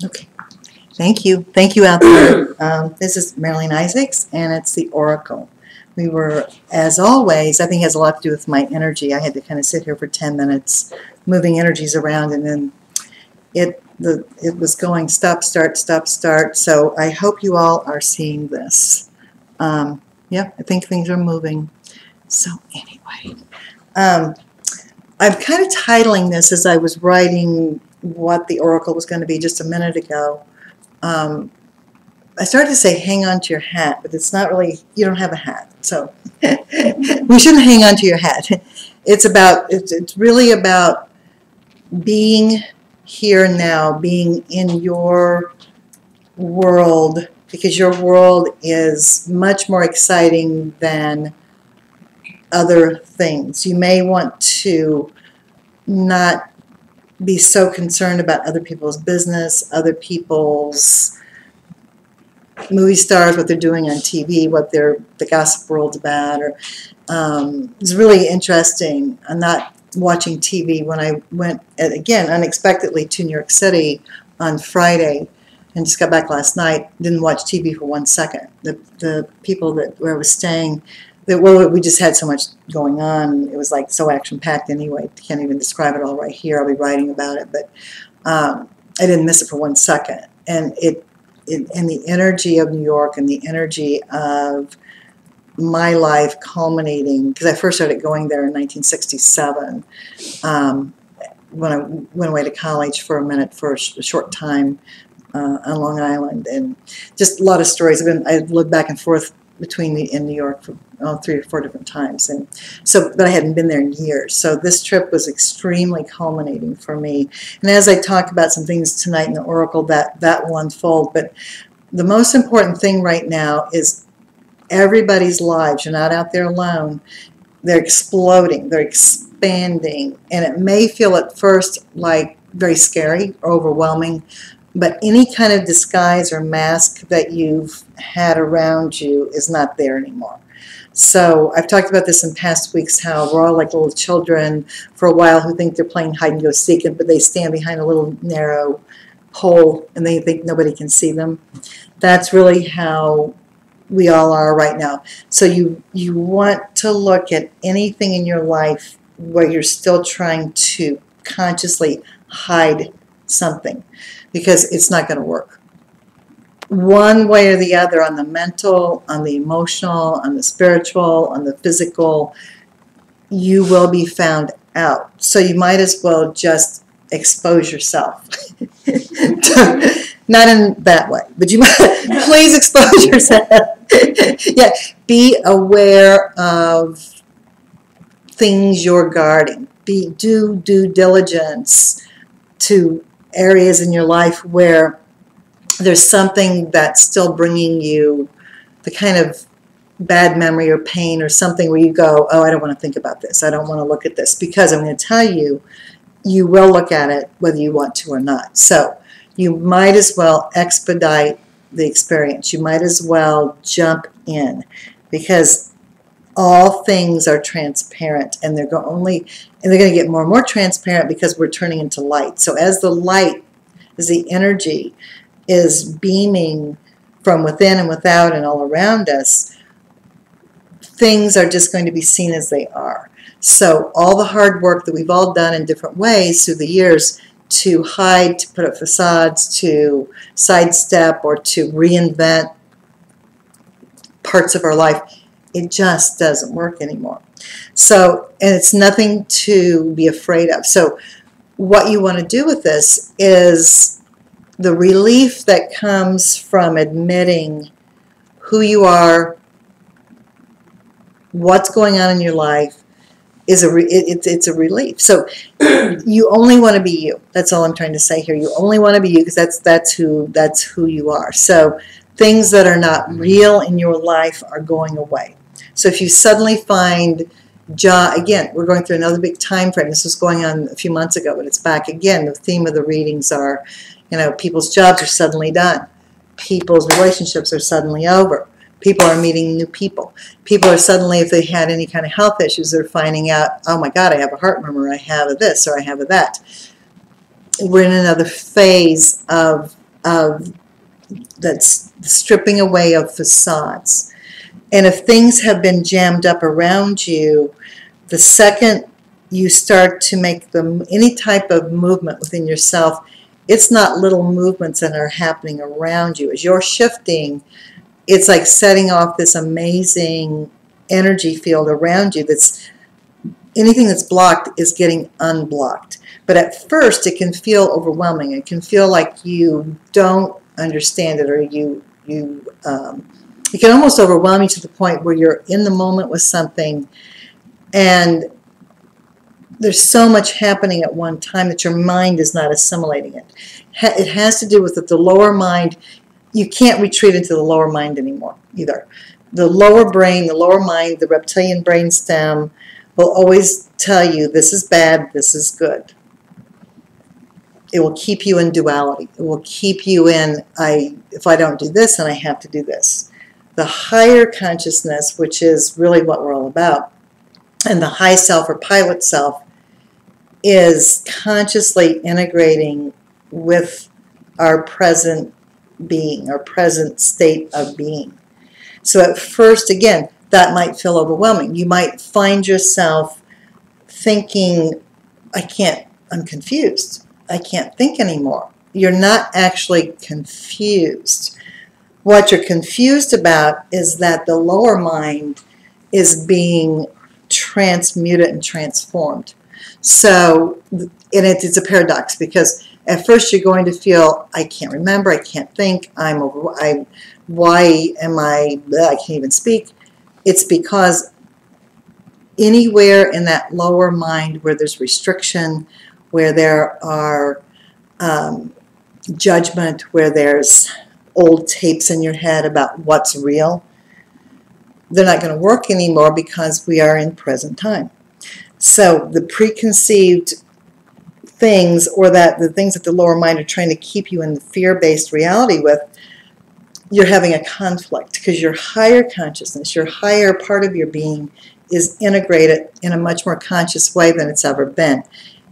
Okay. Thank you. Thank you out there. This is Marilyn Isaacs, and it's the Oracle. We were, as always, I think it has a lot to do with my energy. I had to kind of sit here for 10 minutes, moving energies around, and then it was going stop, start, stop, start. So I hope you all are seeing this. Yeah, I think things are moving. So anyway, I'm kind of titling this as I was writing what the Oracle was going to be just a minute ago. I started to say hang on to your hat, but it's not really, you don't have a hat. So we shouldn't hang on to your hat. It's really about being here and now, being in your world, because your world is much more exciting than other things. You may want to not be so concerned about other people's business, other people's movie stars, what they're doing on TV, what the gossip world's about. Or it's really interesting. I'm not watching TV. When I went, again, unexpectedly to New York City on Friday and just got back last night, didn't watch TV for 1 second. The people where I was staying, well, we just had so much going on. It was like so action-packed anyway. Can't even describe it all right here. I'll be writing about it. But I didn't miss it for 1 second. And and the energy of New York and the energy of my life culminating, because I first started going there in 1967 when I went away to college for a minute for a short time on Long Island, and just a lot of stories. I've lived back and forth between me and New York for 3 or 4 different times, and so, but I hadn't been there in years. So this trip was extremely culminating for me. And as I talk about some things tonight in the Oracle, that will unfold. But the most important thing right now is everybody's lives. You're not out there alone. They're exploding. They're expanding, and it may feel at first like very scary or overwhelming. But any kind of disguise or mask that you've had around you is not there anymore. So I've talked about this in past weeks, how we're all like little children for a while who think they're playing hide and go seek, but they stand behind a little narrow hole and they think nobody can see them. That's really how we all are right now. So you want to look at anything in your life where you're still trying to consciously hide something, because it's not going to work. One way or the other, on the mental, on the emotional, on the spiritual, on the physical, you will be found out. So you might as well just expose yourself. Not in that way, but you might, please expose yourself. Yeah, be aware of things you're guarding. Do due diligence to areas in your life where there's something that's still bringing you the kind of bad memory or pain or something where you go, oh, I don't want to think about this. I don't want to look at this, because I'm going to tell you, you will look at it whether you want to or not. So you might as well expedite the experience. You might as well jump in, because all things are transparent, and they're going to get more and more transparent because we're turning into light. So as the light, as the energy is beaming from within and without and all around us, things are just going to be seen as they are. So all the hard work that we've all done in different ways through the years to hide, to put up facades, to sidestep, or to reinvent parts of our life, it just doesn't work anymore. So, and it's nothing to be afraid of. So what you want to do with this is the relief that comes from admitting who you are, what's going on in your life, is it's a relief. So you only want to be you. That's all I'm trying to say here. You only want to be you, because that's who you are. So things that are not real in your life are going away. So if you suddenly find job, again, we're going through another big time frame. This was going on a few months ago, but it's back again. The theme of the readings are, people's jobs are suddenly done. People's relationships are suddenly over. People are meeting new people. People are suddenly, if they had any kind of health issues, they're finding out, oh my God, I have a heart murmur, I have a this, or I have a that. we're in another phase of that's stripping away of facades. And if things have been jammed up around you, the second you start to make any type of movement within yourself, it's not little movements that are happening around you. As you're shifting, it's like setting off this amazing energy field around you. That's anything that's blocked is getting unblocked. But at first, it can feel overwhelming. It can feel like you don't understand it, or it can almost overwhelm you to the point where you're in the moment with something, and there's so much happening at one time that your mind is not assimilating it. It has to do with that the lower mind, you can't retreat into the lower mind anymore either. The lower brain, the lower mind, the reptilian brain stem will always tell you this is bad, this is good. It will keep you in duality. It will keep you in, if I don't do this, then I have to do this. The higher consciousness, which is really what we're all about, and the high self or pilot self, is consciously integrating with our present being, our present state of being. So at first, again, that might feel overwhelming. You might find yourself thinking, I'm confused. I can't think anymore. You're not actually confused. What you're confused about is that the lower mind is being transmuted and transformed. So, and it's a paradox, because at first you're going to feel, I can't remember, I can't think, why am I can't even speak. It's because anywhere in that lower mind where there's restriction, where there are judgment, where there's old tapes in your head about what's real, they're not going to work anymore, because we are in present time. So the preconceived things, or that the things that the lower mind are trying to keep you in the fear-based reality with, you're having a conflict, because your higher consciousness, your higher part of your being, is integrated in a much more conscious way than it's ever been.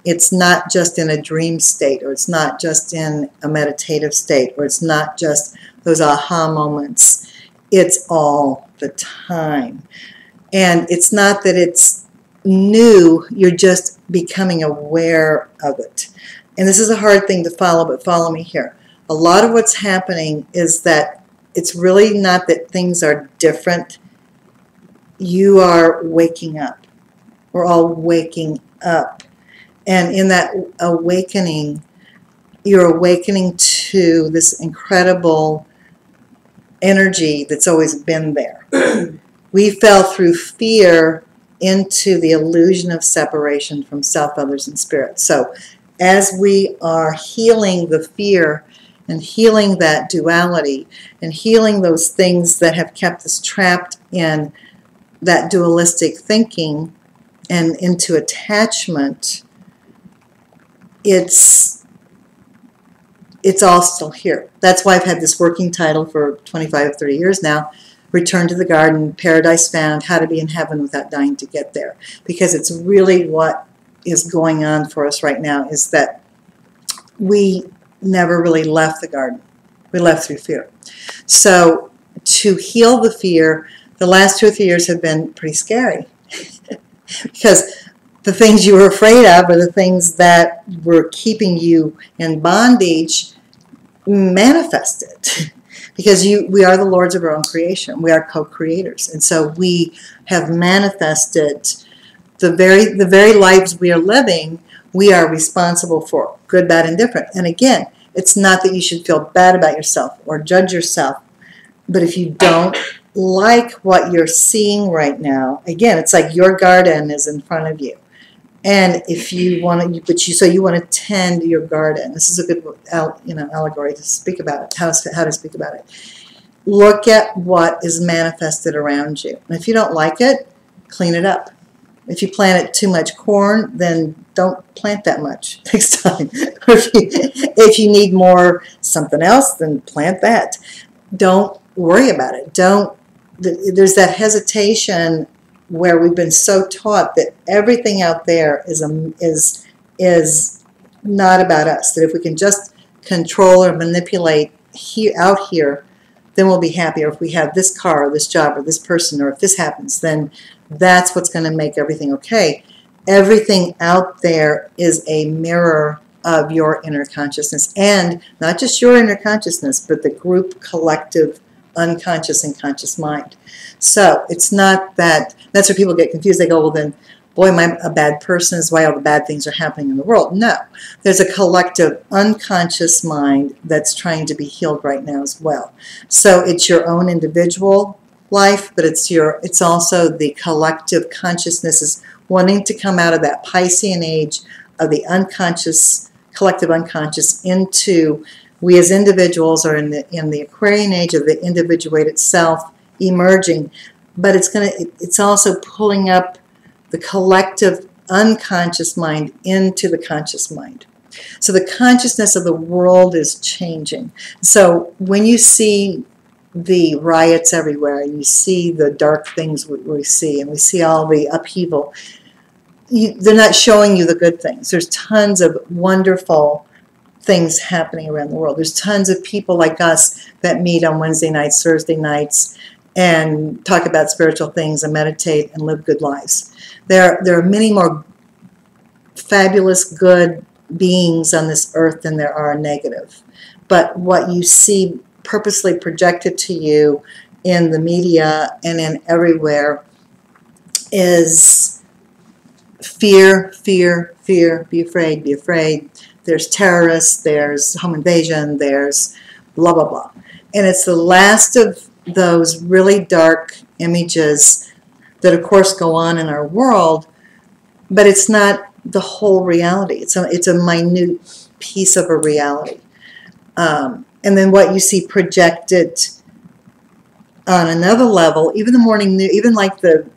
It's not just in a dream state, or it's not just in a meditative state, or it's not just those aha moments. It's all the time. And it's not that it's new, you're just becoming aware of it. And this is a hard thing to follow, but follow me here. A lot of what's happening is that it's really not that things are different. You are waking up. We're all waking up. And in that awakening, you're awakening to this incredible energy that's always been there. We fell through fear into the illusion of separation from self, others, and spirit. So as we are healing the fear and healing that duality and healing those things that have kept us trapped in that dualistic thinking and into attachment, it's all still here. That's why I've had this working title for 25, 30 years now, Return to the Garden, Paradise Found, How to Be in Heaven Without Dying to Get There. Because it's really what is going on for us right now, is that we never really left the garden. We left through fear. So to heal the fear, the last 2 or 3 years have been pretty scary. Because the things you were afraid of are the things that were keeping you in bondage manifested. Because we are the lords of our own creation. We are co-creators. And so we have manifested the very lives we are living, we are responsible for, good, bad, and different. And again, it's not that you should feel bad about yourself or judge yourself. But if you don't like what you're seeing right now, again, it's like your garden is in front of you. And if you want to, so you want to tend your garden. This is a good, allegory to speak about it. How to speak about it. Look at what is manifested around you. And if you don't like it, clean it up. If you planted too much corn, then don't plant that much next time. If you need more something else, then plant that. Don't worry about it. There's that hesitation where we've been so taught that everything out there is not about us. That if we can just control or manipulate out here, then we'll be happy. Or if we have this car or this job or this person, or if this happens, then that's what's going to make everything okay. Everything out there is a mirror of your inner consciousness, and not just your inner consciousness, but the group, collective, unconscious and conscious mind. So it's not that, that's where people get confused. They go, well then, boy, am I a bad person? Is why all the bad things are happening in the world. No, there's a collective unconscious mind that's trying to be healed right now as well. So it's your own individual life, but it's also the collective consciousness is wanting to come out of that Piscean age of the unconscious, collective unconscious, into we as individuals are in the Aquarian age of the individuated self emerging, but it's also pulling up the collective unconscious mind into the conscious mind. So the consciousness of the world is changing. So when you see the riots everywhere, and you see the dark things we see, and we see all the upheaval, they're not showing you the good things. There's tons of wonderful things happening around the world. There's tons of people like us that meet on Wednesday nights, Thursday nights, and talk about spiritual things and meditate and live good lives. There are many more fabulous good beings on this earth than there are negative. But what you see purposely projected to you in the media and in everywhere is fear, fear, fear, be afraid, be afraid. There's terrorists, there's home invasion, there's blah, blah, blah. And it's the last of those really dark images that, of course, go on in our world, but it's not the whole reality. It's a minute piece of a reality. And then what you see projected on another level, even the morning news, even like the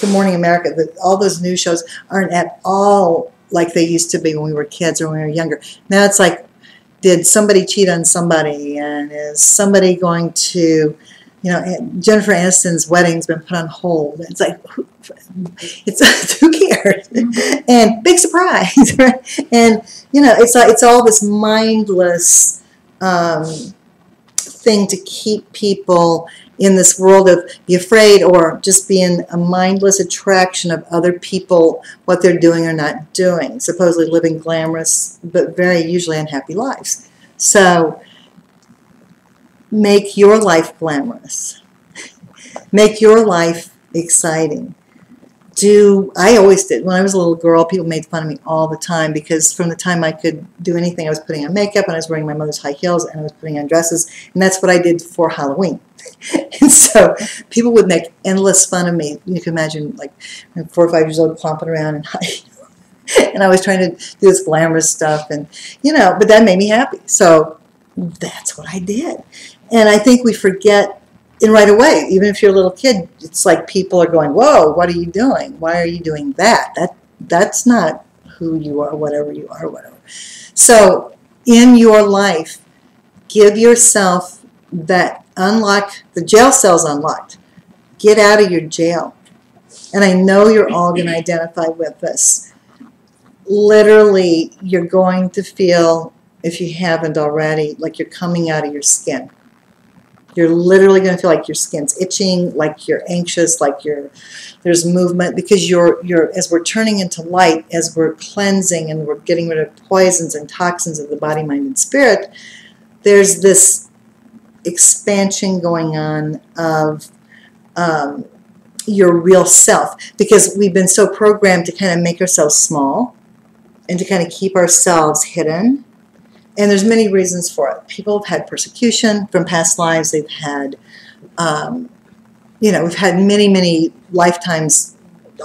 Morning America, all those news shows aren't at all like they used to be when we were kids or when we were younger. Now it's like, did somebody cheat on somebody? And is somebody going to, Jennifer Aniston's wedding's been put on hold. It's like, who cares? And big surprise, right? And, it's all this mindless thing to keep people in this world of be afraid, or just being a mindless attraction of other people, what they're doing or not doing, supposedly living glamorous but very usually unhappy lives. So make your life glamorous. Make your life exciting. I always did. When I was a little girl, people made fun of me all the time because from the time I could do anything, I was putting on makeup and I was wearing my mother's high heels and I was putting on dresses, and that's what I did for Halloween. And so people would make endless fun of me. You can imagine, like, 4 or 5 years old, clomping around in high heels. And I was trying to do this glamorous stuff, and but that made me happy. So that's what I did. And I think we forget. And right away, even if you're a little kid, it's like people are going, whoa, what are you doing? Why are you doing that? That's not who you are, whatever you are, whatever. So in your life, give yourself that unlock, the jail cell's unlocked. Get out of your jail. And I know you're all going to identify with this. Literally, you're going to feel, if you haven't already, like you're coming out of your skin. You're literally going to feel like your skin's itching, like you're anxious, like there's movement, because as we're turning into light, as we're cleansing and we're getting rid of poisons and toxins of the body, mind, and spirit, there's this expansion going on of your real self, because we've been so programmed to kind of make ourselves small and to kind of keep ourselves hidden. And there's many reasons for it. People have had persecution from past lives. They've had, we've had many, many lifetimes,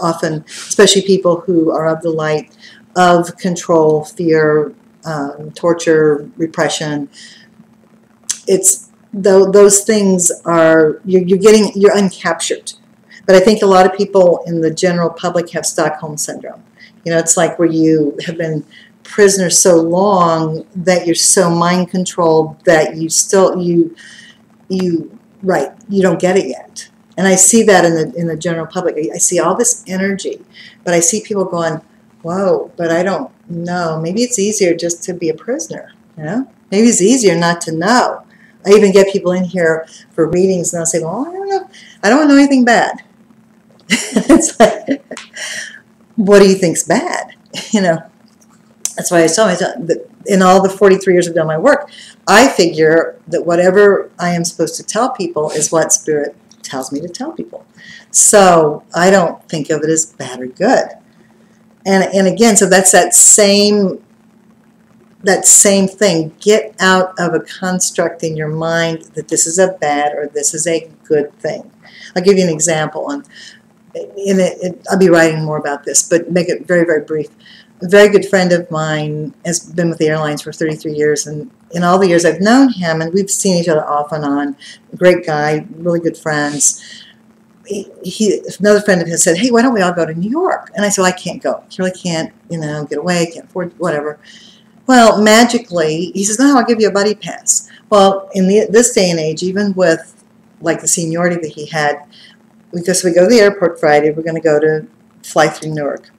often, especially people who are of the light, of control, fear, torture, repression. Those things are, you're uncaptured. But I think a lot of people in the general public have Stockholm Syndrome. It's like where you have been prisoner so long that you're so mind controlled that you don't get it yet. And I see that in the general public. I see all this energy, but I see people going, whoa, but I don't no, maybe it's easier just to be a prisoner, you know? Maybe it's easier not to know. I even get people in here for readings and they'll say, well, I don't know. I don't know anything bad. It's like, what do you think's bad? You know, that's why I tell myself that in all the 43 years I've done my work, I figure that whatever I am supposed to tell people is what Spirit tells me to tell people. So I don't think of it as bad or good. And again, so that's that same thing. Get out of a construct in your mind that this is a bad or this is a good thing. I'll give you an example. I'll be writing more about this, but make it very, very brief. A very good friend of mine has been with the airlines for 33 years, and in all the years I've known him, and we've seen each other off and on, great guy, really good friends. Another friend of his said, hey, why don't we all go to New York? And I said, well, I can't go. I really can't, get away, can't afford, whatever. Well, magically, he says, no, I'll give you a buddy pass. Well, in this day and age, even with like the seniority that he had, because we go to the airport Friday, we're going to fly through Newark.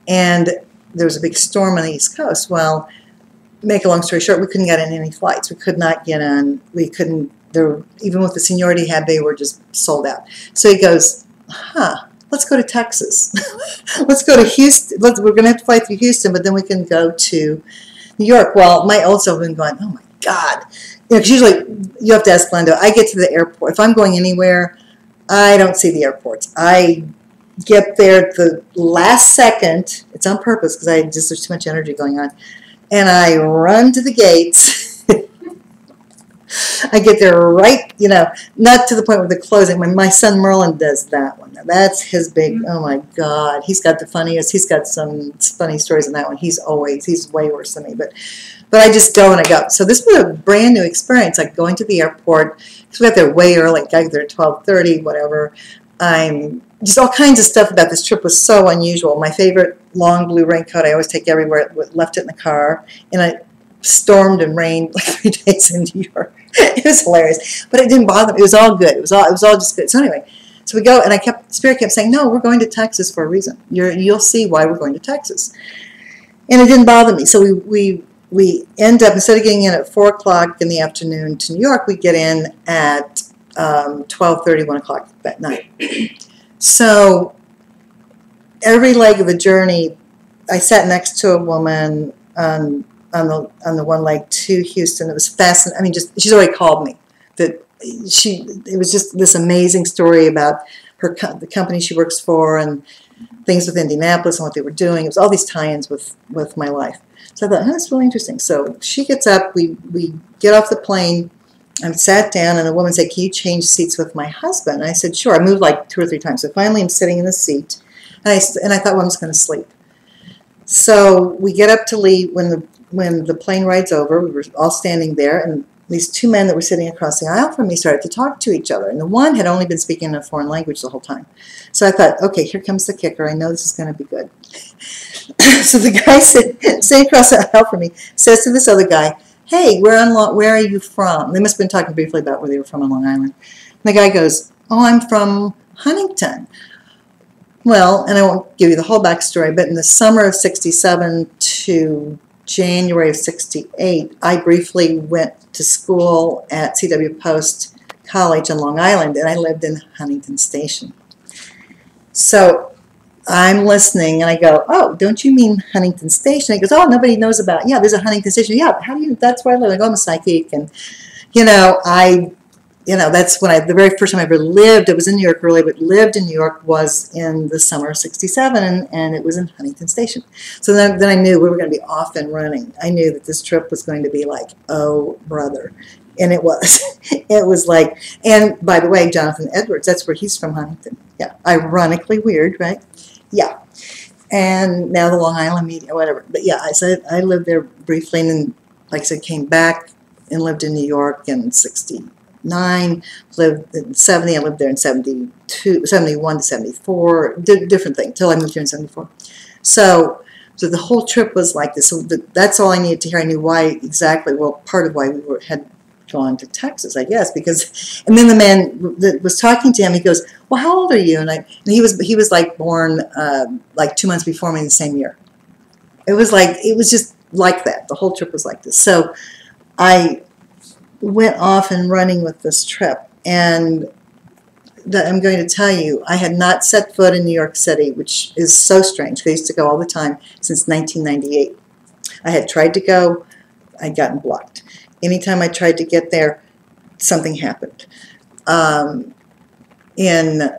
And there was a big storm on the East Coast. Well, make a long story short, we couldn't get on any flights. We could not get on. We couldn't. Even with the seniority he had, they were just sold out. So he goes, let's go to Texas. Let's go to Houston. We're going to have to fly through Houston, but then we can go to New York. Well, my old self has been going, oh my God. Because usually you have to ask Glenda. I get to the airport. If I'm going anywhere, I don't see the airports. I get there at the last second. It's on purpose because there's too much energy going on. And I run to the gates. I get there right, not to the point where they're closing. My son Merlin does that one. Now, that's his big, oh my God. He's got the funniest. He's got some funny stories in that one. He's way worse than me. But I just go and I go. So this was a brand new experience, like going to the airport. Because we got there way early. I got there at 12:30, whatever. Just all kinds of stuff about this trip was so unusual. My favorite long blue raincoat I always take everywhere. Left it in the car. And I stormed and rained like 3 days in New York. It was hilarious, but it didn't bother me. It was all good. It was all just good. So anyway, so we go, and Spirit kept saying, no, we're going to Texas for a reason. You'll see why we're going to Texas. And it didn't bother me. So we end up, instead of getting in at 4 o'clock in the afternoon to New York, we get in at 12:30, 1 o'clock that night. So every leg of the journey, I sat next to a woman on the one leg to Houston. It was fascinating. I mean, she's already called me. It was just this amazing story about the company she works for and things with Indianapolis and what they were doing. It was all these tie-ins with my life. So I thought, that's really interesting. So she gets up. We get off the plane. I sat down, and the woman said, can you change seats with my husband? And I said, sure. I moved like 2 or 3 times. So finally I'm sitting in the seat, and I thought, well, I'm just going to sleep. So we get up to leave. When the plane rides over, we were all standing there, and these 2 men that were sitting across the aisle from me started to talk to each other. And the one had only been speaking in a foreign language the whole time. So I thought, okay, here comes the kicker. I know this is going to be good. So the guy sitting across the aisle from me says to this other guy, hey, where are you from? They must have been talking briefly about where they were from on Long Island. And the guy goes, oh, I'm from Huntington. Well, and I won't give you the whole backstory, but in the summer of 67 to January of 68, I briefly went to school at C.W. Post College in Long Island, and I lived in Huntington Station. So I'm listening, and I go, oh, don't you mean Huntington Station? He goes, oh, nobody knows about, yeah, there's a Huntington Station. Yeah, that's where I live. I go, I'm a psychic, and, that's when the very first time I ever lived, it was in New York early, but lived in New York was in the summer of 67, and it was in Huntington Station. So then I knew we were going to be off and running. I knew that this trip was going to be like, oh, brother. And it was. It was like, and by the way, Jonathan Edwards, that's where he's from, Huntington. Yeah, ironically weird, right? Yeah. And now the Long Island media, whatever. But yeah, I lived there briefly, and then, like I said, came back and lived in New York in 69, lived in 70, I lived there in 72, 71 to 74, different thing, till I moved here in 74. So the whole trip was like this. So that's all I needed to hear. I knew why exactly, well, part of why we had gone to Texas, I guess, because, and then the man that was talking to him, he goes, well, how old are you? And he was like born like 2 months before me in the same year. It was just like that. The whole trip was like this. So I went off and running with this trip, and that I'm going to tell you, I had not set foot in New York City, which is so strange, because I used to go all the time since 1998. I had tried to go, I'd gotten blocked. Anytime I tried to get there, something happened. In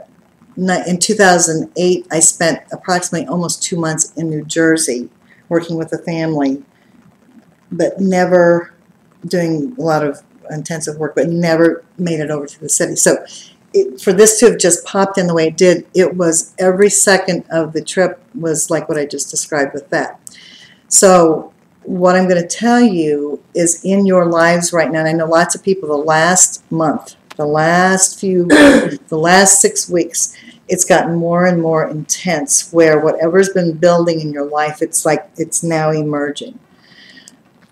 2008, I spent approximately almost 2 months in New Jersey working with a family, but never doing a lot of intensive work, but never made it over to the city. So for this to have just popped in the way it did, it was every second of the trip was like what I just described with that. So what I'm going to tell you is in your lives right now, and I know lots of people the last month, the last 6 weeks, it's gotten more and more intense where whatever's been building in your life, it's like it's now emerging.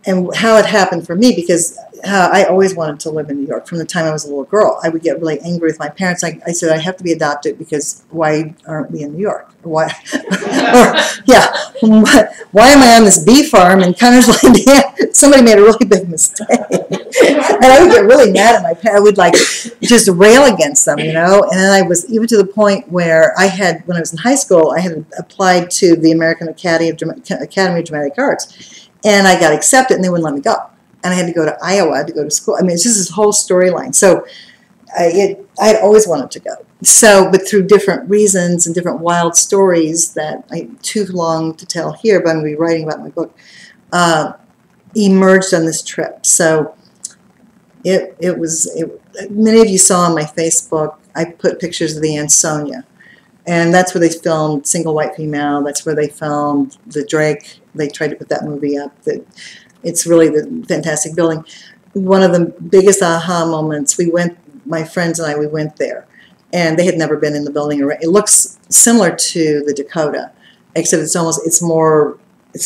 And how it happened for me, because I always wanted to live in New York from the time I was a little girl. I would get really angry with my parents. I said, I have to be adopted because why aren't we in New York? Why? Why am I on this bee farm in Connersville, Indiana? Somebody made a really big mistake. And I would get really mad at my parents. I would like just rail against them, you know. And then I was even to the point where when I was in high school, I had applied to the American Academy of Dramatic Arts. And I got accepted, and they wouldn't let me go. And I had to go to Iowa to go to school. I mean, it's just this whole storyline. So I had always wanted to go. So, but through different reasons and different wild stories that too long to tell here, but I'm going to be writing about in my book, emerged on this trip. So many of you saw on my Facebook, I put pictures of the Ansonia. And that's where they filmed Single White Female. That's where they filmed The Drake. They tried to put that movie up. It's really the fantastic building. One of the biggest aha moments, my friends and I, we went there. And they had never been in the building. It looks similar to the Dakota, except it's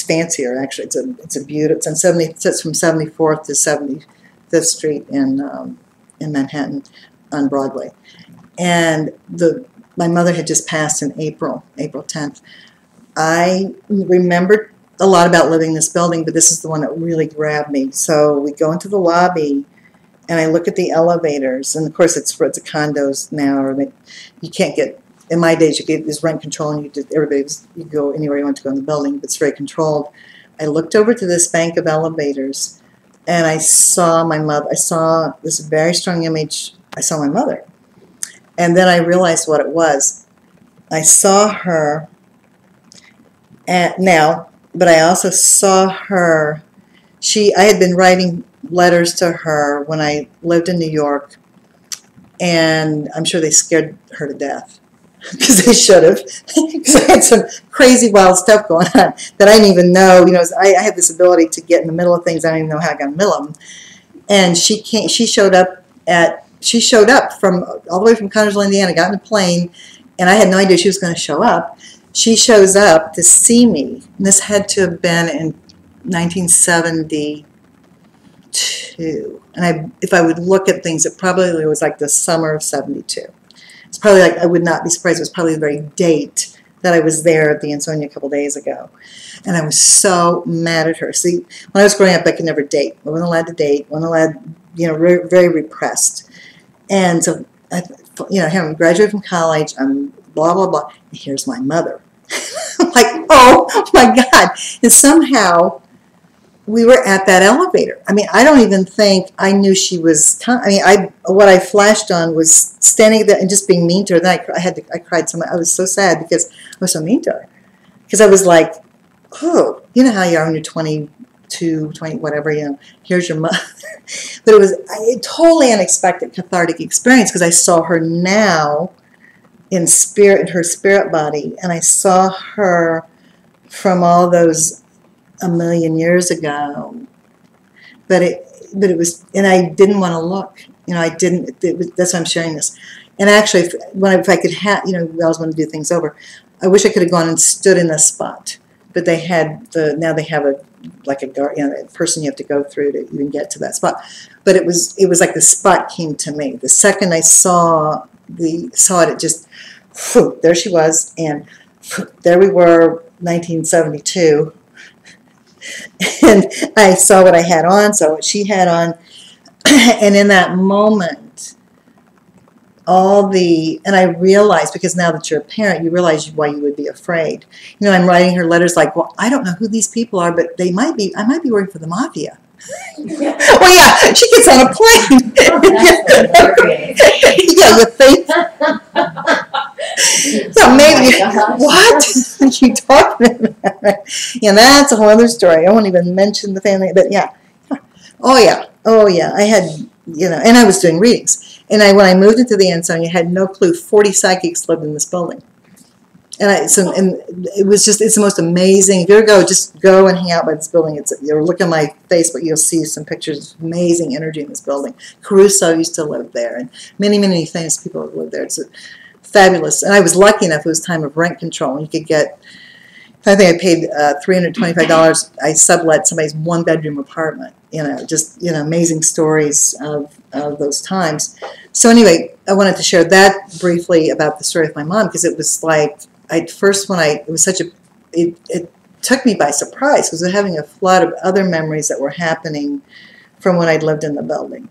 fancier, actually. It's a beautiful, it's from 74th to 75th Street in Manhattan on Broadway. And my mother had just passed in April 10th. I remembered a lot about living in this building, but this is the one that really grabbed me. So we go into the lobby, and I look at the elevators, and of course it's a condos now, or you can't get. In my days, there's rent control, and you go anywhere you want to go in the building, but it's very controlled. I looked over to this bank of elevators, and I saw my mother. I saw this very strong image. I saw my mother. And then I realized what it was. I saw her but I also saw her. I had been writing letters to her when I lived in New York, and I'm sure they scared her to death, because they should have, because I had some crazy wild stuff going on that I didn't even know. You know, I have this ability to get in the middle of things. I don't even know how I got in the middle of them. And she showed up from all the way from Connersville, Indiana, got in a plane, and I had no idea she was going to show up. She shows up to see me, and this had to have been in 1972. And if I would look at things, it probably was like the summer of 72. It's probably like, I would not be surprised, it was probably the very date that I was there at the Ansonia a couple days ago. And I was so mad at her. See, when I was growing up, I could never date. I wasn't allowed to date, wasn't allowed, very, very repressed. And so, I'm graduated from college, I'm blah, blah, blah, and here's my mother. I'm like, oh my God. And somehow we were at that elevator. I mean, I don't even think I knew she was, what I flashed on was standing there and just being mean to her. Then I cried so much. I was so sad because I was so mean to her. Because I was like, oh, you know how you are when you're 22, 20, whatever, here's your mother. But it was a totally unexpected cathartic experience, because I saw her now in her spirit body, and I saw her from all those a million years ago. But it was, and I didn't want to look. That's why I'm sharing this. And actually, if I could we always want to do things over. I wish I could have gone and stood in the spot. But now they have a person you have to go through to even get to that spot. But it was like the spot came to me. The second I saw it just, there she was, and there we were, 1972, And I saw what I had on, saw what she had on, and in that moment, and I realized, because now that you're a parent, you realize why you would be afraid. I'm writing her letters like, well, I don't know who these people are, but I might be working for the mafia. Well, yeah, she gets on a plane. Yeah, you think? So maybe, what are you talking about? Yeah, that's a whole other story. I won't even mention the family, but yeah. Oh yeah. I had, and I was doing readings. And when I moved into the Ensign, you had no clue 40 psychics lived in this building. And it was just, it's the most amazing. If you ever just go and hang out by this building. Or look at my Facebook, you'll see some pictures of amazing energy in this building. Caruso used to live there, and many, many famous people have lived there. It's fabulous. And I was lucky enough, it was time of rent control, and you could get, I think I paid $325. I sublet somebody's one-bedroom apartment. Amazing stories of those times. So anyway, I wanted to share that briefly about the story of my mom, because it was like, it took me by surprise, because I was having a flood of other memories that were happening from when I'd lived in the building.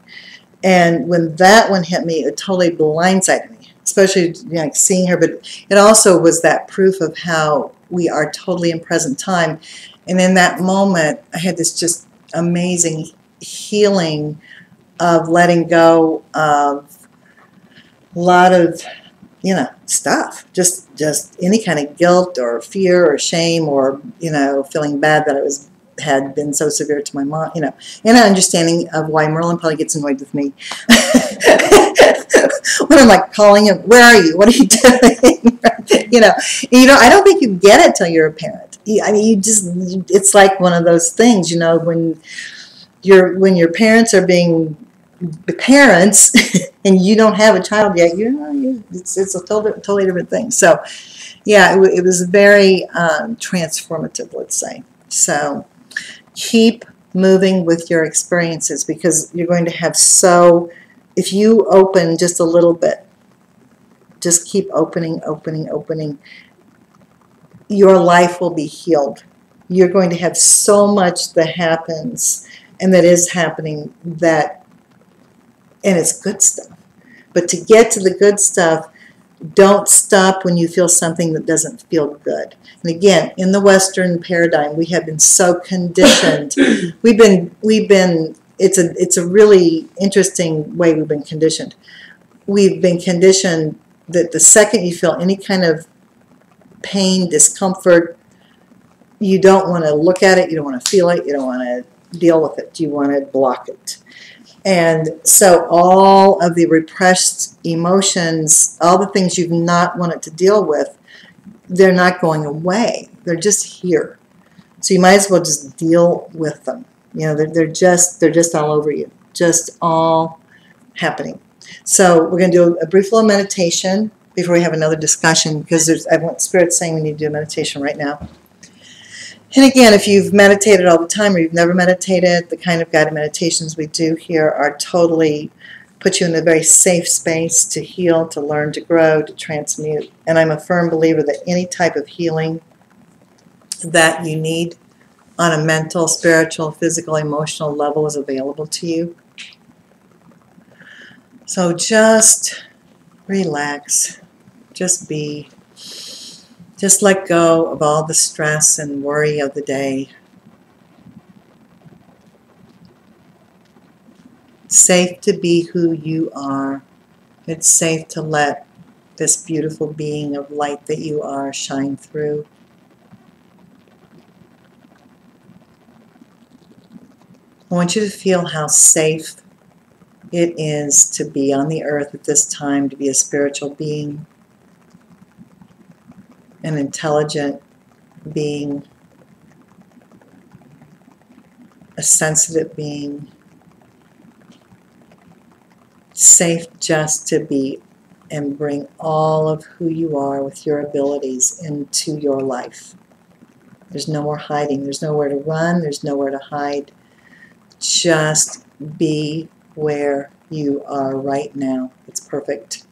And when that one hit me, it totally blindsided me, especially seeing her. But it also was that proof of how we are totally in present time. And in that moment, I had this just amazing healing of letting go of a lot of stuff, just any kind of guilt or fear or shame, or feeling bad that had been so severe to my mom, and an understanding of why Merlin probably gets annoyed with me when I'm like calling him, where are you, what are you doing? I don't think you get it till you're a parent. I mean, it's like one of those things, when your parents are being parents and you don't have a child yet, it's a totally different thing. So yeah, it was very transformative, let's say. So keep moving with your experiences, because you're going to have if you open just a little bit, just keep opening, your life will be healed. You're going to have so much that happens and that is happening, and it's good stuff. But to get to the good stuff, don't stop when you feel something that doesn't feel good. And again, in the Western paradigm, we have been so conditioned. It's a really interesting way we've been conditioned. We've been conditioned that the second you feel any kind of pain, discomfort, you don't want to look at it, you don't want to feel it, you don't want to deal with it, you want to block it. And so all of the repressed emotions, all the things you've not wanted to deal with, they're not going away. They're just here. So you might as well just deal with them. They're just all over you, just all happening. So we're going to do a brief little meditation before we have another discussion, because I want Spirit saying we need to do a meditation right now. And again, if you've meditated all the time or you've never meditated, the kind of guided meditations we do here are totally put you in a very safe space to heal, to learn, to grow, to transmute. And I'm a firm believer that any type of healing that you need on a mental, spiritual, physical, emotional level is available to you. So just relax, just be. Just let go of all the stress and worry of the day. It's safe to be who you are. It's safe to let this beautiful being of light that you are shine through. I want you to feel how safe it is to be on the earth at this time, to be a spiritual being, an intelligent being, a sensitive being, safe just to be and bring all of who you are with your abilities into your life. There's no more hiding. There's nowhere to run. There's nowhere to hide. Just be where you are right now. It's perfect.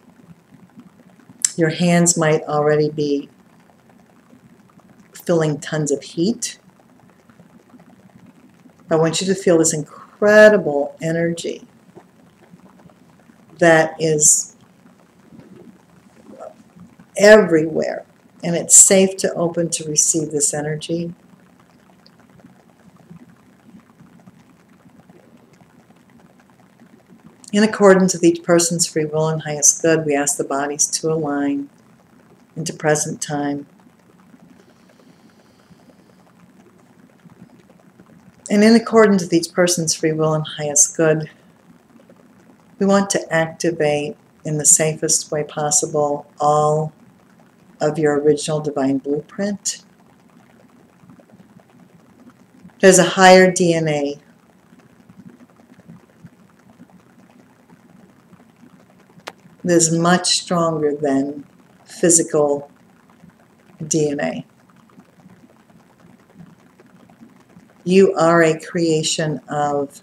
Your hands might already be feeling tons of heat. I want you to feel this incredible energy that is everywhere, and it's safe to open to receive this energy. In accordance with each person's free will and highest good, we ask the bodies to align into present time. And in accordance with each person's free will and highest good, we want to activate in the safest way possible all of your original divine blueprint. There's a higher DNA that is much stronger than physical DNA. You are a creation of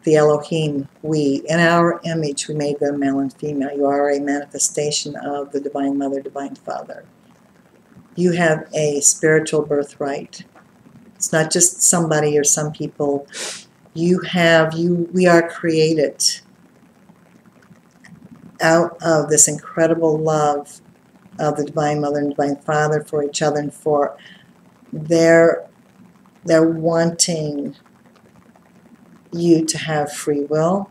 the Elohim, we. In our image, we made them male and female. You are a manifestation of the Divine Mother, Divine Father. You have a spiritual birthright. It's not just somebody or some people. We are created out of this incredible love of the Divine Mother and Divine Father for each other and for their wanting you to have free will,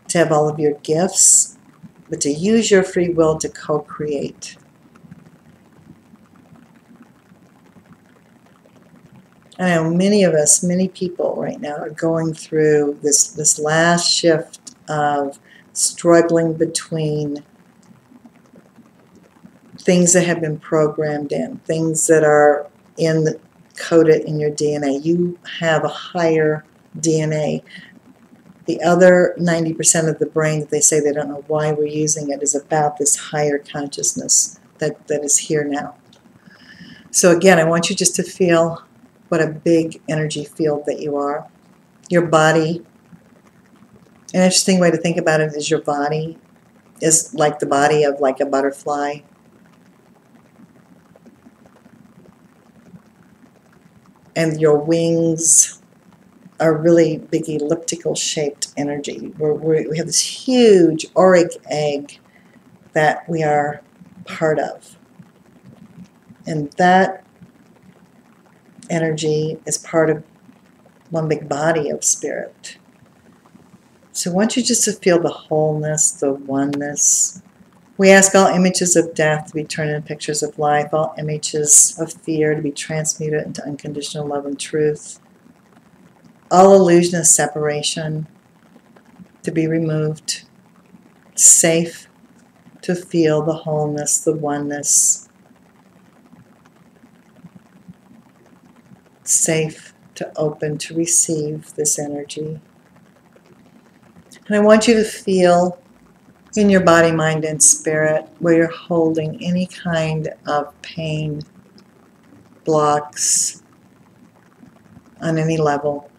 to have all of your gifts, but to use your free will to co-create. I know many of us, many people right now are going through this last shift of struggling between things that have been programmed in, things that are coded in your DNA. You have a higher DNA. The other 90% of the brain that they say they don't know why we're using it is about this higher consciousness that is here now. So again, I want you just to feel what a big energy field that you are. Your body, an interesting way to think about it is your body is like the body of like a butterfly. And your wings are really big elliptical shaped energy. We have this huge auric egg that we are part of. And that energy is part of one big body of spirit. So I want you just to feel the wholeness, the oneness. We ask all images of death to be turned into pictures of life, all images of fear to be transmuted into unconditional love and truth, all illusion of separation to be removed, safe to feel the wholeness, the oneness, safe to open to receive this energy. And I want you to feel in your body, mind, and spirit where you're holding any kind of pain, blocks on any level.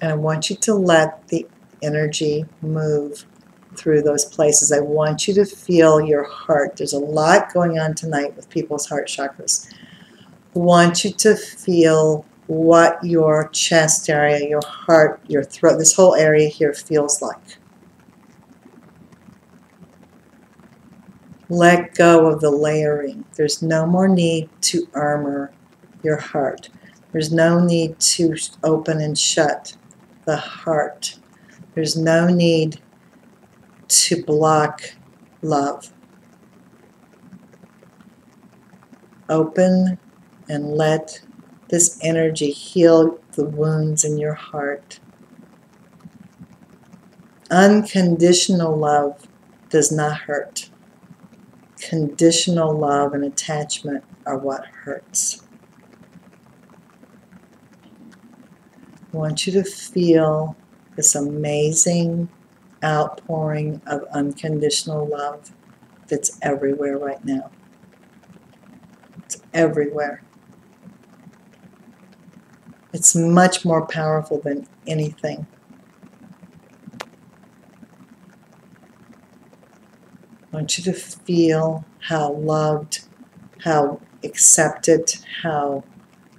And I want you to let the energy move through those places. I want you to feel your heart. There's a lot going on tonight with people's heart chakras. I want you to feel what your chest area, your heart, your throat, this whole area here feels like. Let go of the layering. There's no more need to armor your heart. There's no need to open and shut the heart. There's no need to block love. Open and let this energy heal the wounds in your heart. Unconditional love does not hurt. Conditional love and attachment are what hurts. I want you to feel this amazing outpouring of unconditional love that's everywhere right now. It's everywhere. It's much more powerful than anything. I want you to feel how loved, how accepted, how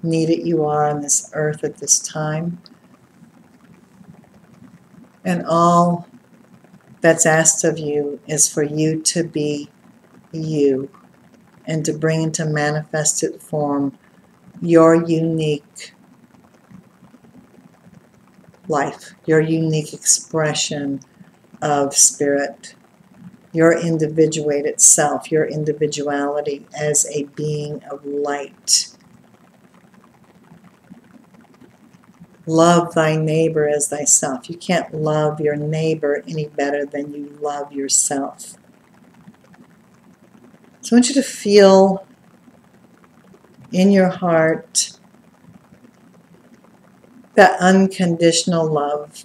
needed you are on this earth at this time. And all that's asked of you is for you to be you and to bring into manifested form your unique life, your unique expression of spirit, your individuated self, your individuality as a being of light. Love thy neighbor as thyself. You can't love your neighbor any better than you love yourself. So I want you to feel in your heart that unconditional love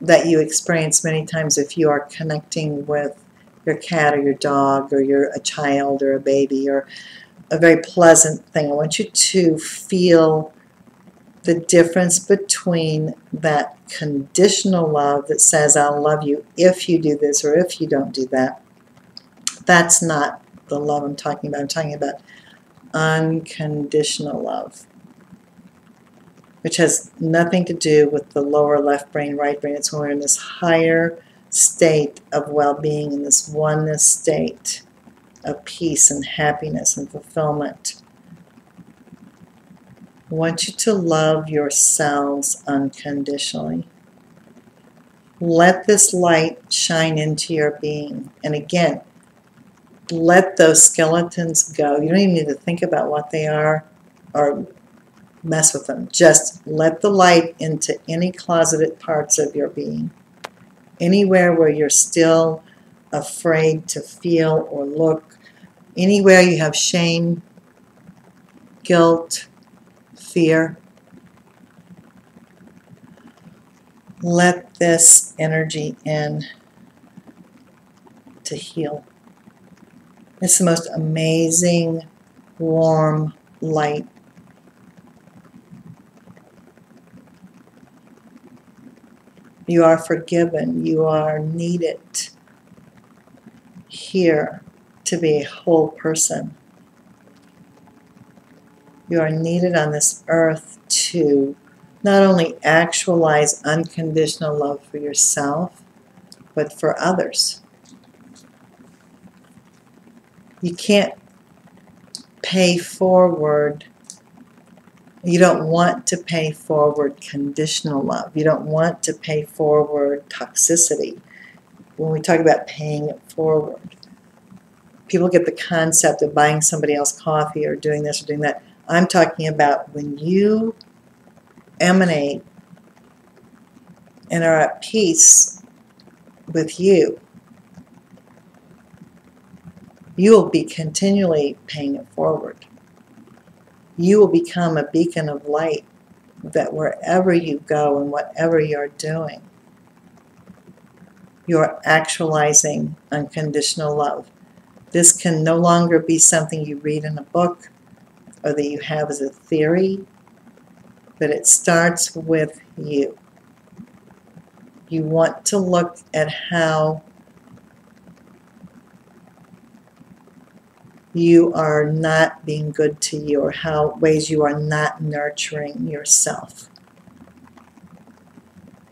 that you experience many times if you are connecting with your cat or your dog or a child or a baby or a very pleasant thing. I want you to feel the difference between that conditional love that says, I'll love you if you do this or if you don't do that. That's not the love I'm talking about. I'm talking about unconditional love, which has nothing to do with the lower left brain, right brain. It's when we're in this higher state of well-being, in this oneness state of peace and happiness and fulfillment. I want you to love yourselves unconditionally. Let this light shine into your being. And again, let those skeletons go. You don't even need to think about what they are or mess with them. Just let the light into any closeted parts of your being. Anywhere where you're still afraid to feel or look. Anywhere you have shame, guilt, fear. Let this energy in to heal. It's the most amazing, warm light. You are forgiven. You are needed here to be a whole person. You are needed on this earth to not only actualize unconditional love for yourself, but for others. You can't pay forward. You don't want to pay forward conditional love. You don't want to pay forward toxicity. When we talk about paying it forward, people get the concept of buying somebody else coffee or doing this or doing that. I'm talking about when you emanate and are at peace with you, you will be continually paying it forward. You will become a beacon of light that wherever you go and whatever you're doing, you're actualizing unconditional love. This can no longer be something you read in a book or that you have as a theory, but it starts with you. You want to look at how you are not being good to you or how ways you are not nurturing yourself.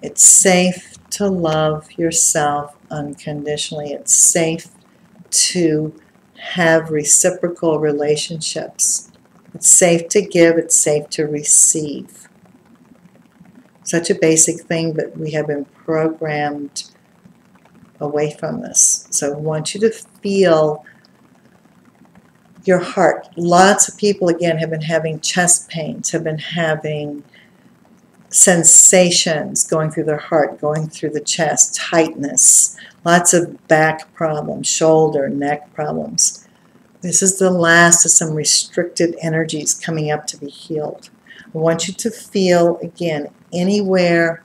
It's safe to love yourself unconditionally. It's safe to have reciprocal relationships. It's safe to give. It's safe to receive. Such a basic thing, but we have been programmed away from this. So I want you to feel your heart. Lots of people, again, have been having chest pains, have been having sensations going through their heart, going through the chest, tightness, lots of back problems, shoulder, neck problems. This is the last of some restricted energies coming up to be healed. I want you to feel, again, anywhere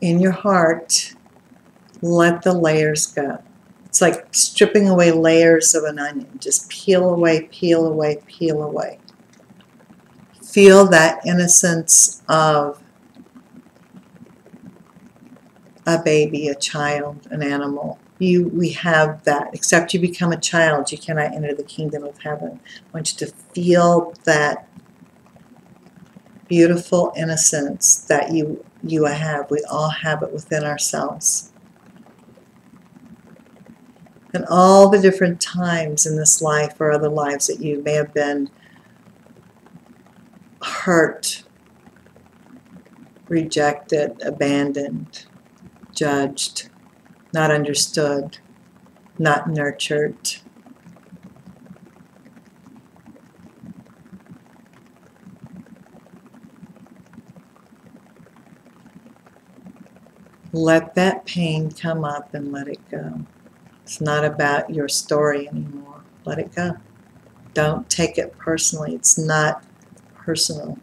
in your heart, let the layers go. It's like stripping away layers of an onion. Just peel away, peel away, peel away. Feel that innocence of a baby, a child, an animal. we have that. Except you become a child, you cannot enter the kingdom of heaven. I want you to feel that beautiful innocence that you have. We all have it within ourselves. And all the different times in this life or other lives that you may have been hurt, rejected, abandoned, judged, not understood, not nurtured. Let that pain come up and let it go. It's not about your story anymore. Let it go. Don't take it personally. It's not personal.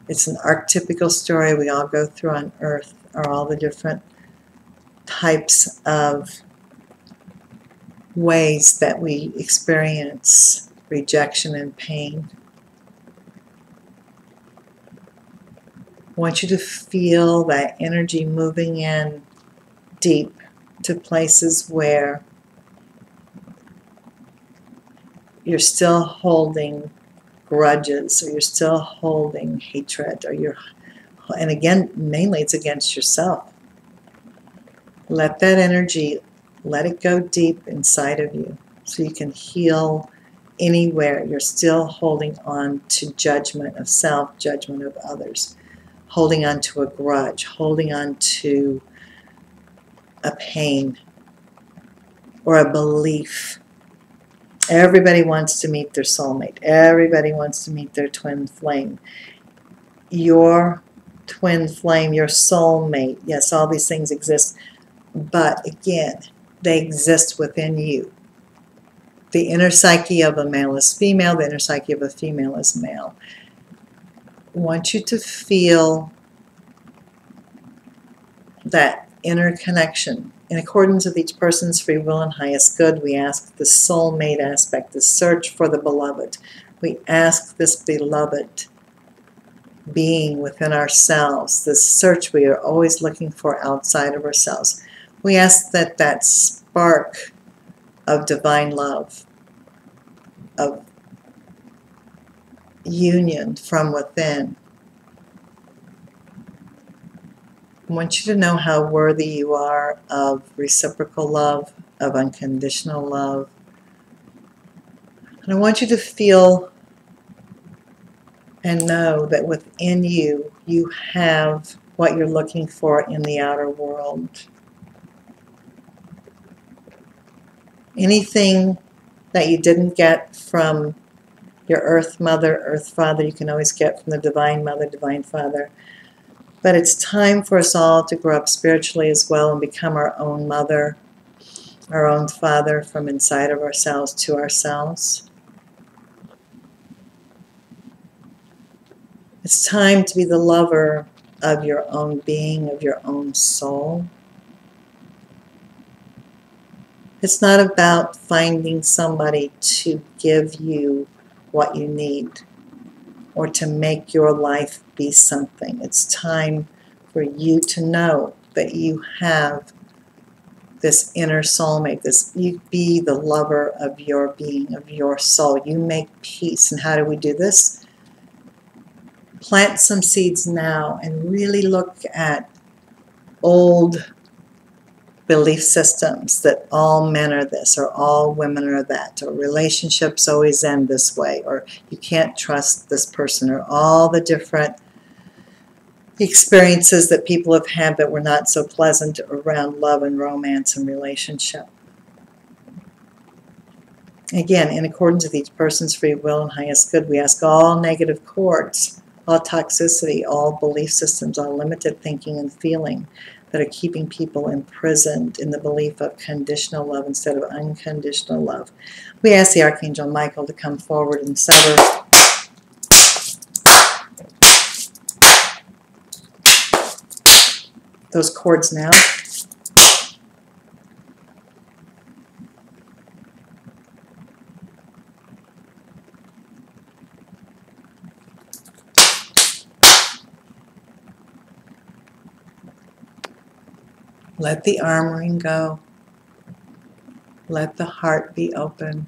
It's an archetypical story we all go through on earth, are all the different types of ways that we experience rejection and pain. I want you to feel that energy moving in deep to places where you're still holding grudges, or you're still holding hatred, or and again, mainly it's against yourself. Let that energy, let it go deep inside of you so you can heal anywhere you're still holding on to judgment of self, judgment of others, holding on to a grudge, holding on to a pain or a belief. Everybody wants to meet their soulmate. Everybody wants to meet their twin flame. Your twin flame, your soulmate, yes, all these things exist, but again, they exist within you. The inner psyche of a male is female, the inner psyche of a female is male. I want you to feel that inner connection. In accordance with each person's free will and highest good, we ask the soulmate aspect, the search for the beloved. We ask this beloved being within ourselves, this search we are always looking for outside of ourselves. We ask that that spark of divine love, of union from within. I want you to know how worthy you are of reciprocal love, of unconditional love. And I want you to feel and know that within you, you have what you're looking for in the outer world. Anything that you didn't get from your earth mother, earth father, you can always get from the divine mother, divine father. But it's time for us all to grow up spiritually as well and become our own mother, our own father, from inside of ourselves to ourselves. It's time to be the lover of your own being, of your own soul. It's not about finding somebody to give you what you need or to make your life be something. It's time for you to know that you have this inner soulmate, you be the lover of your being, of your soul. You make peace. And how do we do this? Plant some seeds now and really look at old belief systems that all men are this, or all women are that, or relationships always end this way, or you can't trust this person, or all the different experiences that people have had that were not so pleasant around love and romance and relationship. Again, in accordance with each person's free will and highest good, we ask all negative cords, all toxicity, all belief systems, all limited thinking and feeling that are keeping people imprisoned in the belief of conditional love instead of unconditional love. We ask the Archangel Michael to come forward and sever those cords now. Let the armoring go. Let the heart be open.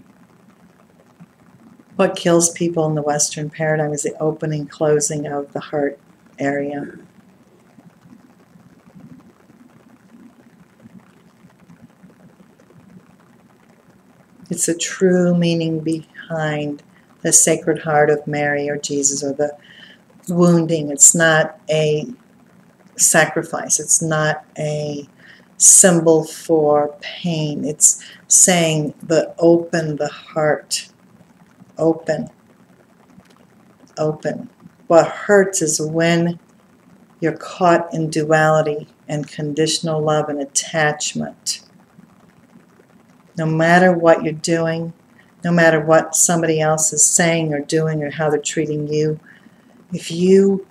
What kills people in the Western paradigm is the opening, closing of the heart area. It's the true meaning behind the Sacred Heart of Mary or Jesus, or the wounding. It's not a sacrifice. It's not a symbol for pain. It's saying open the heart. Open. Open. What hurts is when you're caught in duality and conditional love and attachment. No matter what you're doing, no matter what somebody else is saying or doing or how they're treating you, if you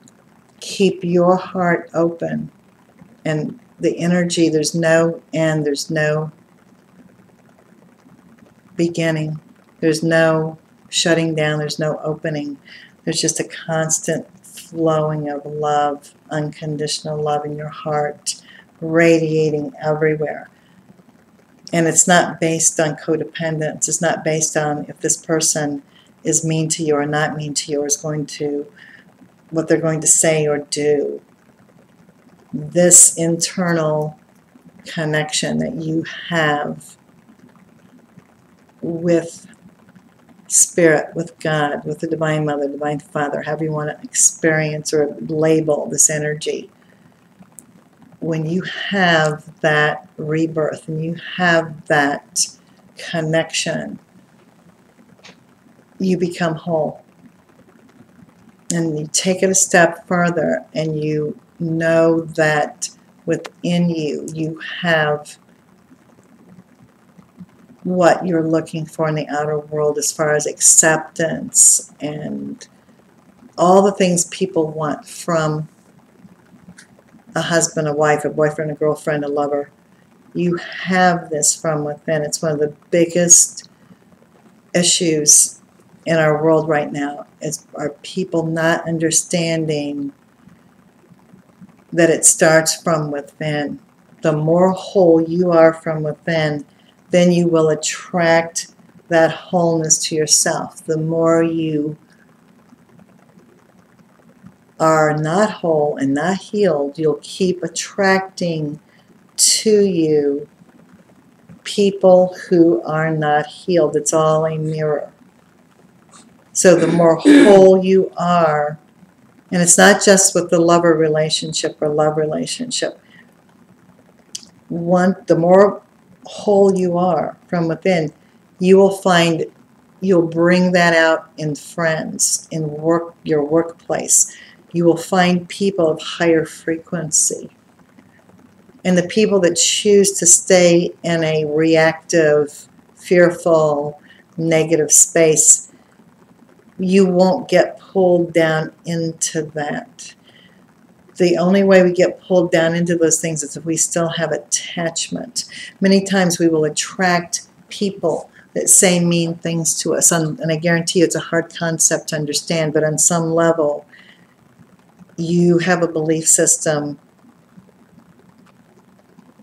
keep your heart open and the energy, there's no end, there's no beginning, there's no shutting down, there's no opening. There's just a constant flowing of love, unconditional love in your heart, radiating everywhere. And it's not based on codependence. It's not based on if this person is mean to you or not mean to you, or is going to, what they're going to say or do. This internal connection that you have with Spirit, with God, with the Divine Mother, Divine Father, however you want to experience or label this energy. When you have that rebirth and you have that connection, you become whole. And you take it a step further and you know that within you, you have what you're looking for in the outer world as far as acceptance and all the things people want from a husband, a wife, a boyfriend, a girlfriend, a lover. You have this from within. It's one of the biggest issues in our world right now, are people not understanding that it starts from within. The more whole you are from within, then you will attract that wholeness to yourself. The more you are not whole and not healed, you'll keep attracting to you people who are not healed. It's all a mirror. So the more whole you are, and it's not just with the lover relationship or love relationship. The more whole you are from within, you will find you'll bring that out in friends, in your workplace. You will find people of higher frequency. And the people that choose to stay in a reactive, fearful, negative space, you won't get pulled down into that. The only way we get pulled down into those things is if we still have attachment. Many times we will attract people that say mean things to us. And I guarantee you it's a hard concept to understand, but on some level, you have a belief system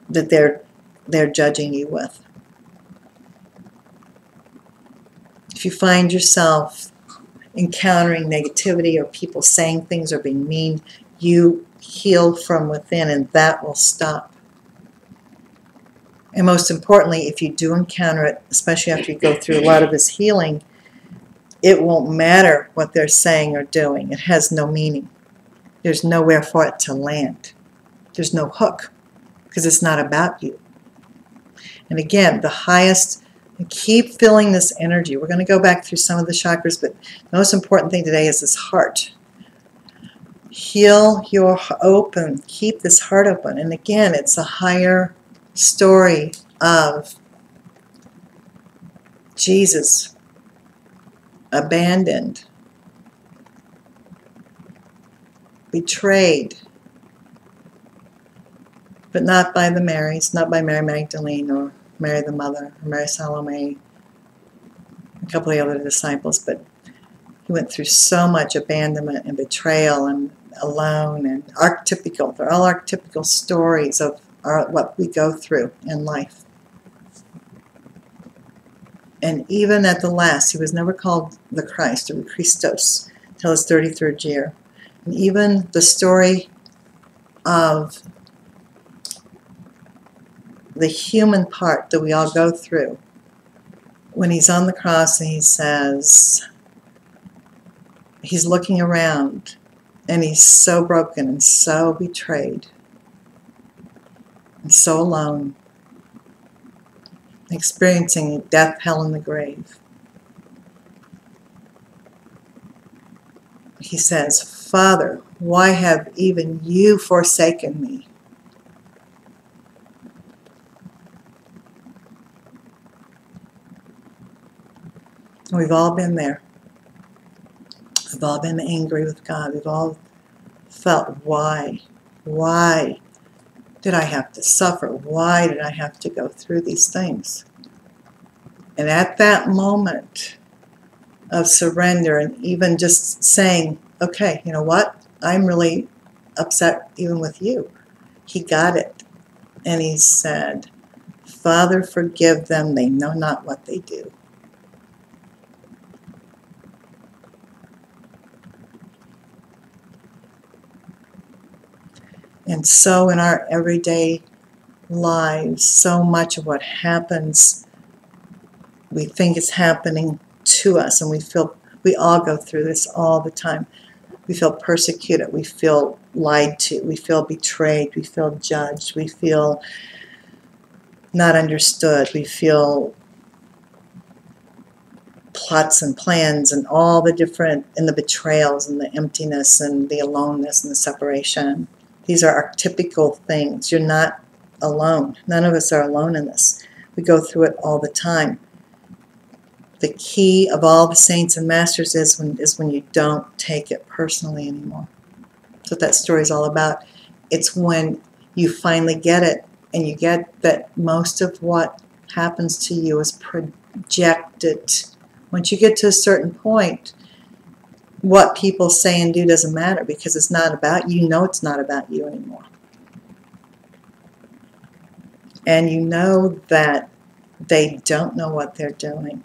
that they're judging you with. If you find yourself encountering negativity or people saying things or being mean, you heal from within and that will stop. And most importantly, if you do encounter it, especially after you go through a lot of this healing, it won't matter what they're saying or doing. It has no meaning. There's nowhere for it to land. There's no hook because it's not about you. And again, the highest, keep feeling this energy. We're going to go back through some of the chakras, but the most important thing today is this heart. Heal your open. Keep this heart open. And again, it's a higher story of Jesus abandoned, betrayed, but not by the Marys, not by Mary Magdalene or Mary the Mother or Mary Salome, a couple of the other disciples, but he went through so much abandonment and betrayal and alone and archetypical. They're all archetypical stories of what we go through in life. And even at the last, he was never called the Christ or the Christos till his 33rd year. And even the story of the human part that we all go through, when he's on the cross and he says, he's looking around and he's so broken and so betrayed and so alone, experiencing death, hell, and the grave. He says, Father, why have even you forsaken me? We've all been there. We've all been angry with God. We've all felt, why? Why did I have to suffer? Why did I have to go through these things? And at that moment of surrender and even just saying, okay, you know what? I'm really upset even with you. He got it. And he said, Father, forgive them. They know not what they do. And so in our everyday lives, so much of what happens, we think is happening to us, and we all go through this all the time. We feel persecuted, we feel lied to, we feel betrayed, we feel judged, we feel not understood, we feel plots and plans and all the different, and the betrayals and the emptiness and the aloneness and the separation. These are our typical things. You're not alone. None of us are alone in this. We go through it all the time. The key of all the saints and masters is when you don't take it personally anymore. That's what that story is all about. It's when you finally get it, and you get that most of what happens to you is projected. Once you get to a certain point, what people say and do doesn't matter, because it's not about you. You know it's not about you anymore. And you know that they don't know what they're doing.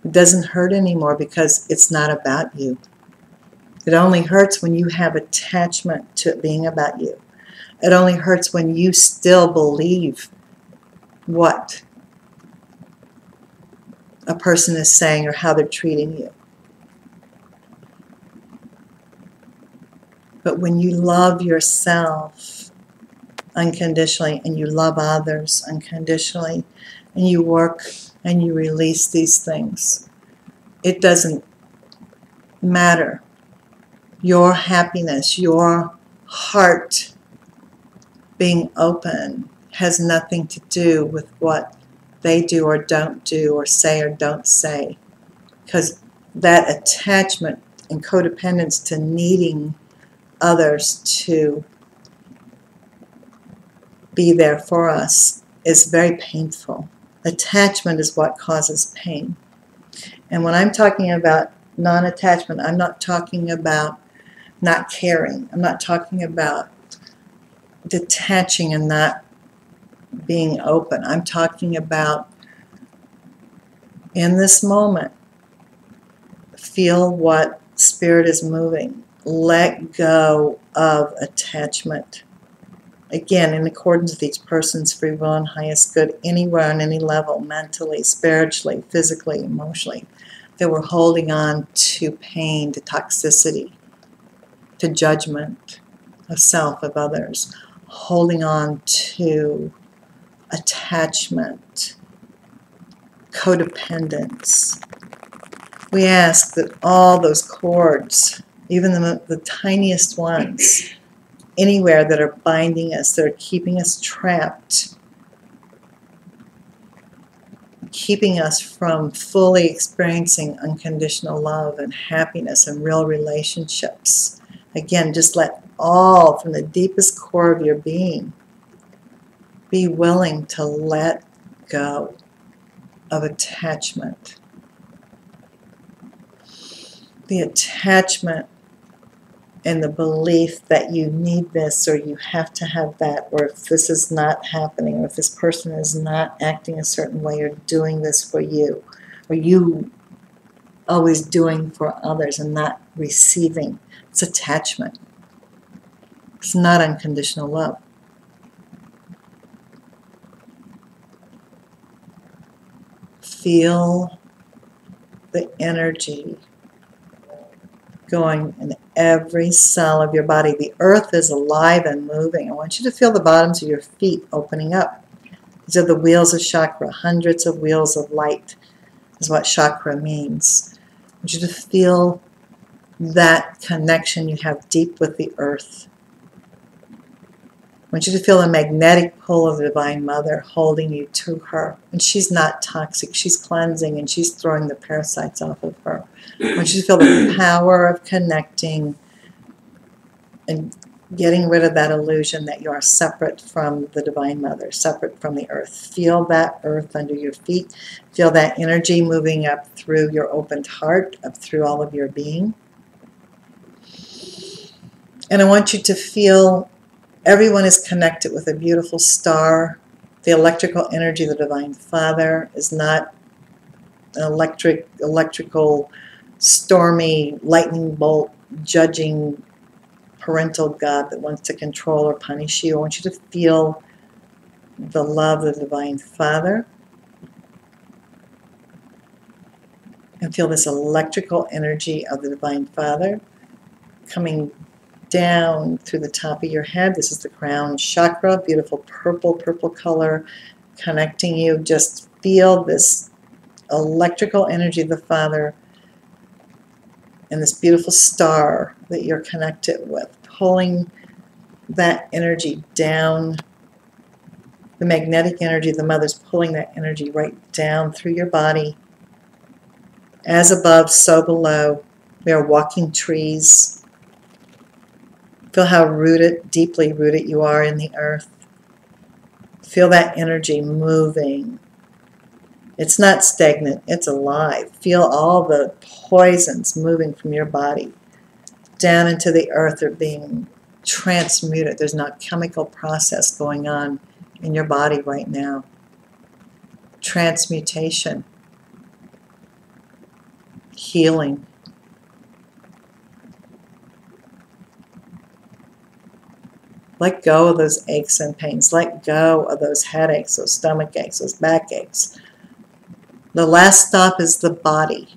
It doesn't hurt anymore because it's not about you. It only hurts when you have attachment to it being about you. It only hurts when you still believe what a person is saying or how they're treating you. But when you love yourself unconditionally and you love others unconditionally and you work and you release these things, it doesn't matter. Your happiness, your heart being open has nothing to do with what they do or don't do or say or don't say. Because that attachment and codependence to needing others to be there for us is very painful. Attachment is what causes pain. And when I'm talking about non-attachment, I'm not talking about not caring. I'm not talking about detaching and not being open. I'm talking about, in this moment, feel what spirit is moving. Let go of attachment. Again, in accordance with each person's free will and highest good, anywhere on any level, mentally, spiritually, physically, emotionally, that we're holding on to pain, to toxicity, to judgment of self, of others, holding on to attachment, codependence. We ask that all those cords, even the tiniest ones, anywhere that are binding us, that are keeping us trapped, keeping us from fully experiencing unconditional love and happiness and real relationships. Again, just let all, from the deepest core of your being, be willing to let go of attachment. The attachment and the belief that you need this or you have to have that, or if this is not happening, or if this person is not acting a certain way or doing this for you, or you always doing for others and not receiving. It's attachment. It's not unconditional love. Feel the energy going in every cell of your body. The earth is alive and moving. I want you to feel the bottoms of your feet opening up. These are the wheels of chakra. Hundreds of wheels of light is what chakra means. I want you to feel that connection you have deep with the earth. I want you to feel the magnetic pull of the Divine Mother holding you to her. And she's not toxic. She's cleansing and she's throwing the parasites off of her. I want you to feel the power of connecting and getting rid of that illusion that you are separate from the Divine Mother, separate from the earth. Feel that earth under your feet. Feel that energy moving up through your opened heart, up through all of your being. And I want you to feel everyone is connected with a beautiful star. The electrical energy of the Divine Father is not an electrical, stormy, lightning bolt, judging parental God that wants to control or punish you. I want you to feel the love of the Divine Father. And feel this electrical energy of the Divine Father coming down through the top of your head. This is the crown chakra, beautiful purple color connecting you. Just feel this electrical energy of the Father and this beautiful star that you're connected with, pulling that energy down. The magnetic energy of the Mother's pulling that energy right down through your body. As above, so below. We are walking trees. Feel how rooted, deeply rooted you are in the earth. Feel that energy moving. It's not stagnant, it's alive. Feel all the poisons moving from your body down into the earth. They're being transmuted. There's not chemical process going on in your body right now. Transmutation. Healing. Let go of those aches and pains. Let go of those headaches, those stomach aches, those back aches. The last stop is the body.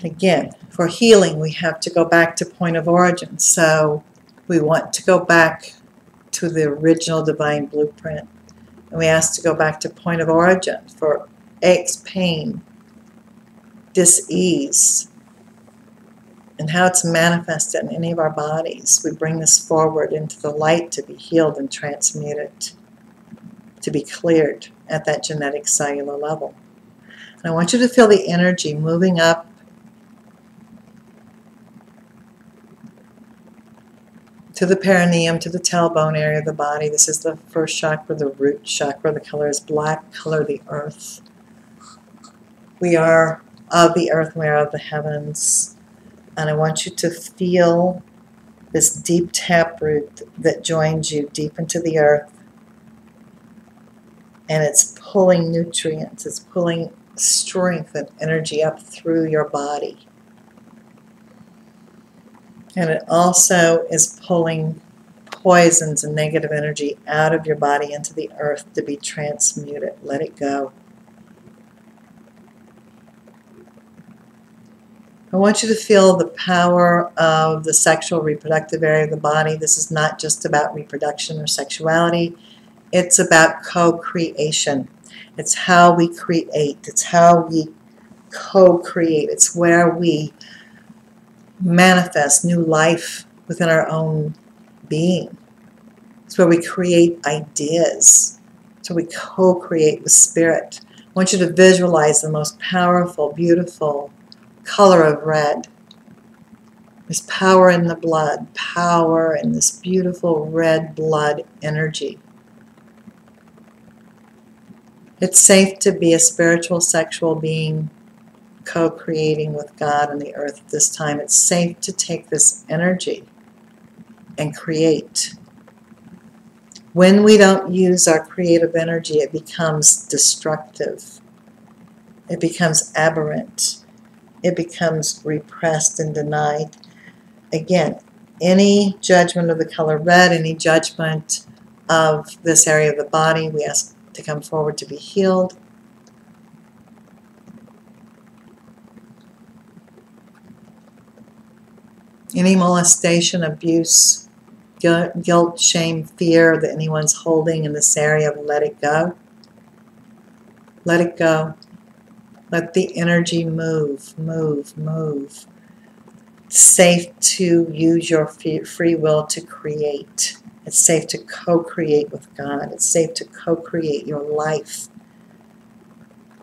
Again, for healing, we have to go back to point of origin. So we want to go back to the original divine blueprint. And we ask to go back to point of origin for aches, pain, dis-ease, and how it's manifested in any of our bodies. We bring this forward into the light to be healed and transmuted, to be cleared at that genetic cellular level. And I want you to feel the energy moving up to the perineum, to the tailbone area of the body. This is the first chakra, the root chakra. The color is black, color the earth. We are of the earth, we are of the heavens. And I want you to feel this deep taproot that joins you deep into the earth. And it's pulling nutrients, it's pulling strength and energy up through your body. And it also is pulling poisons and negative energy out of your body into the earth to be transmuted. Let it go. I want you to feel the power of the sexual reproductive area of the body. This is not just about reproduction or sexuality. It's about co-creation. It's how we create. It's how we co-create. It's where we manifest new life within our own being. It's where we create ideas. So we co-create with spirit. I want you to visualize the most powerful, beautiful color of red. There's power in the blood, power in this beautiful red blood energy. It's safe to be a spiritual, sexual being co-creating with God and the earth at this time. It's safe to take this energy and create. When we don't use our creative energy, it becomes destructive. It becomes aberrant. It becomes repressed and denied. Again, any judgment of the color red, any judgment of this area of the body, we ask to come forward to be healed. Any molestation, abuse, guilt, shame, fear that anyone's holding in this area, let it go. Let it go. Let the energy move, move, move. It's safe to use your free will to create. It's safe to co-create with God. It's safe to co-create your life.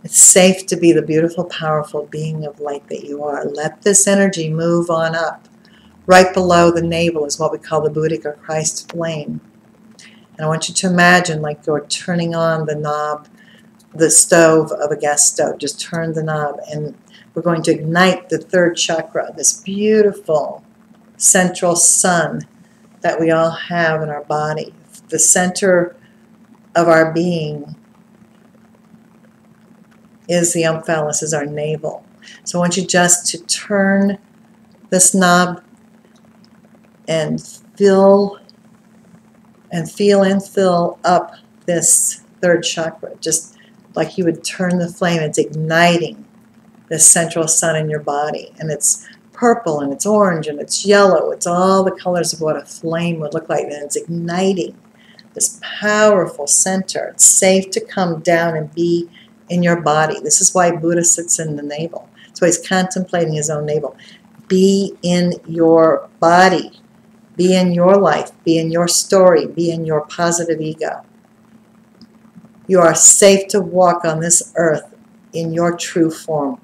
It's safe to be the beautiful, powerful being of light that you are. Let this energy move on up. Right below the navel is what we call the Buddhic or Christ flame. And I want you to imagine like you're turning on the knob, the stove of a gas stove. Just turn the knob and we're going to ignite the third chakra, this beautiful central sun that we all have in our body. The center of our being is the omphalos, is our navel. So I want you just to turn this knob and feel and fill up this third chakra, just like you would turn the flame. It's igniting this central sun in your body, and it's purple and it's orange and it's yellow. It's all the colors of what a flame would look like, and it's igniting this powerful center. It's safe to come down and be in your body. This is why Buddha sits in the navel. That's why he's contemplating his own navel. Be in your body. Be in your life. Be in your story. Be in your positive ego. You are safe to walk on this earth in your true form.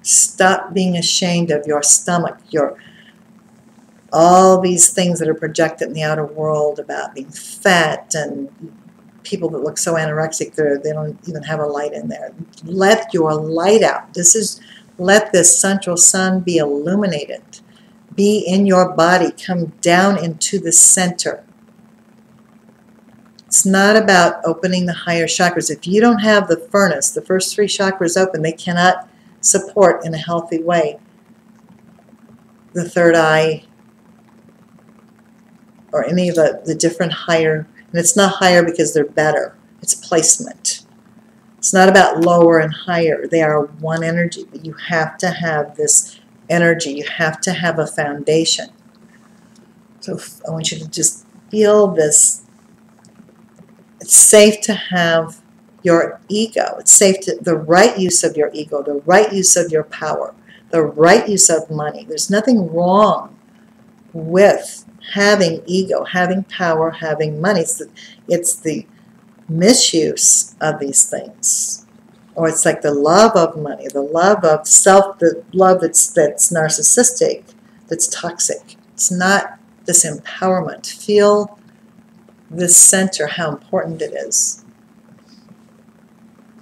Stop being ashamed of your stomach, all these things that are projected in the outer world about being fat and people that look so anorexic they don't even have a light in there. Let your light out. Let this central sun be illuminated. Be in your body. Come down into the center. It's not about opening the higher chakras. If you don't have the furnace, the first three chakras open, they cannot support in a healthy way the third eye or any of the different higher. And it's not higher because they're better. It's placement. It's not about lower and higher. They are one energy, but you have to have this energy. You have to have a foundation. So I want you to just feel this. It's safe to have your ego. It's safe to the right use of your ego, the right use of your power, the right use of money. There's nothing wrong with having ego, having power, having money. It's the misuse of these things. Or it's like the love of money, the love of self, the love that's narcissistic, that's toxic. It's not this empowerment. Feel this center, how important it is.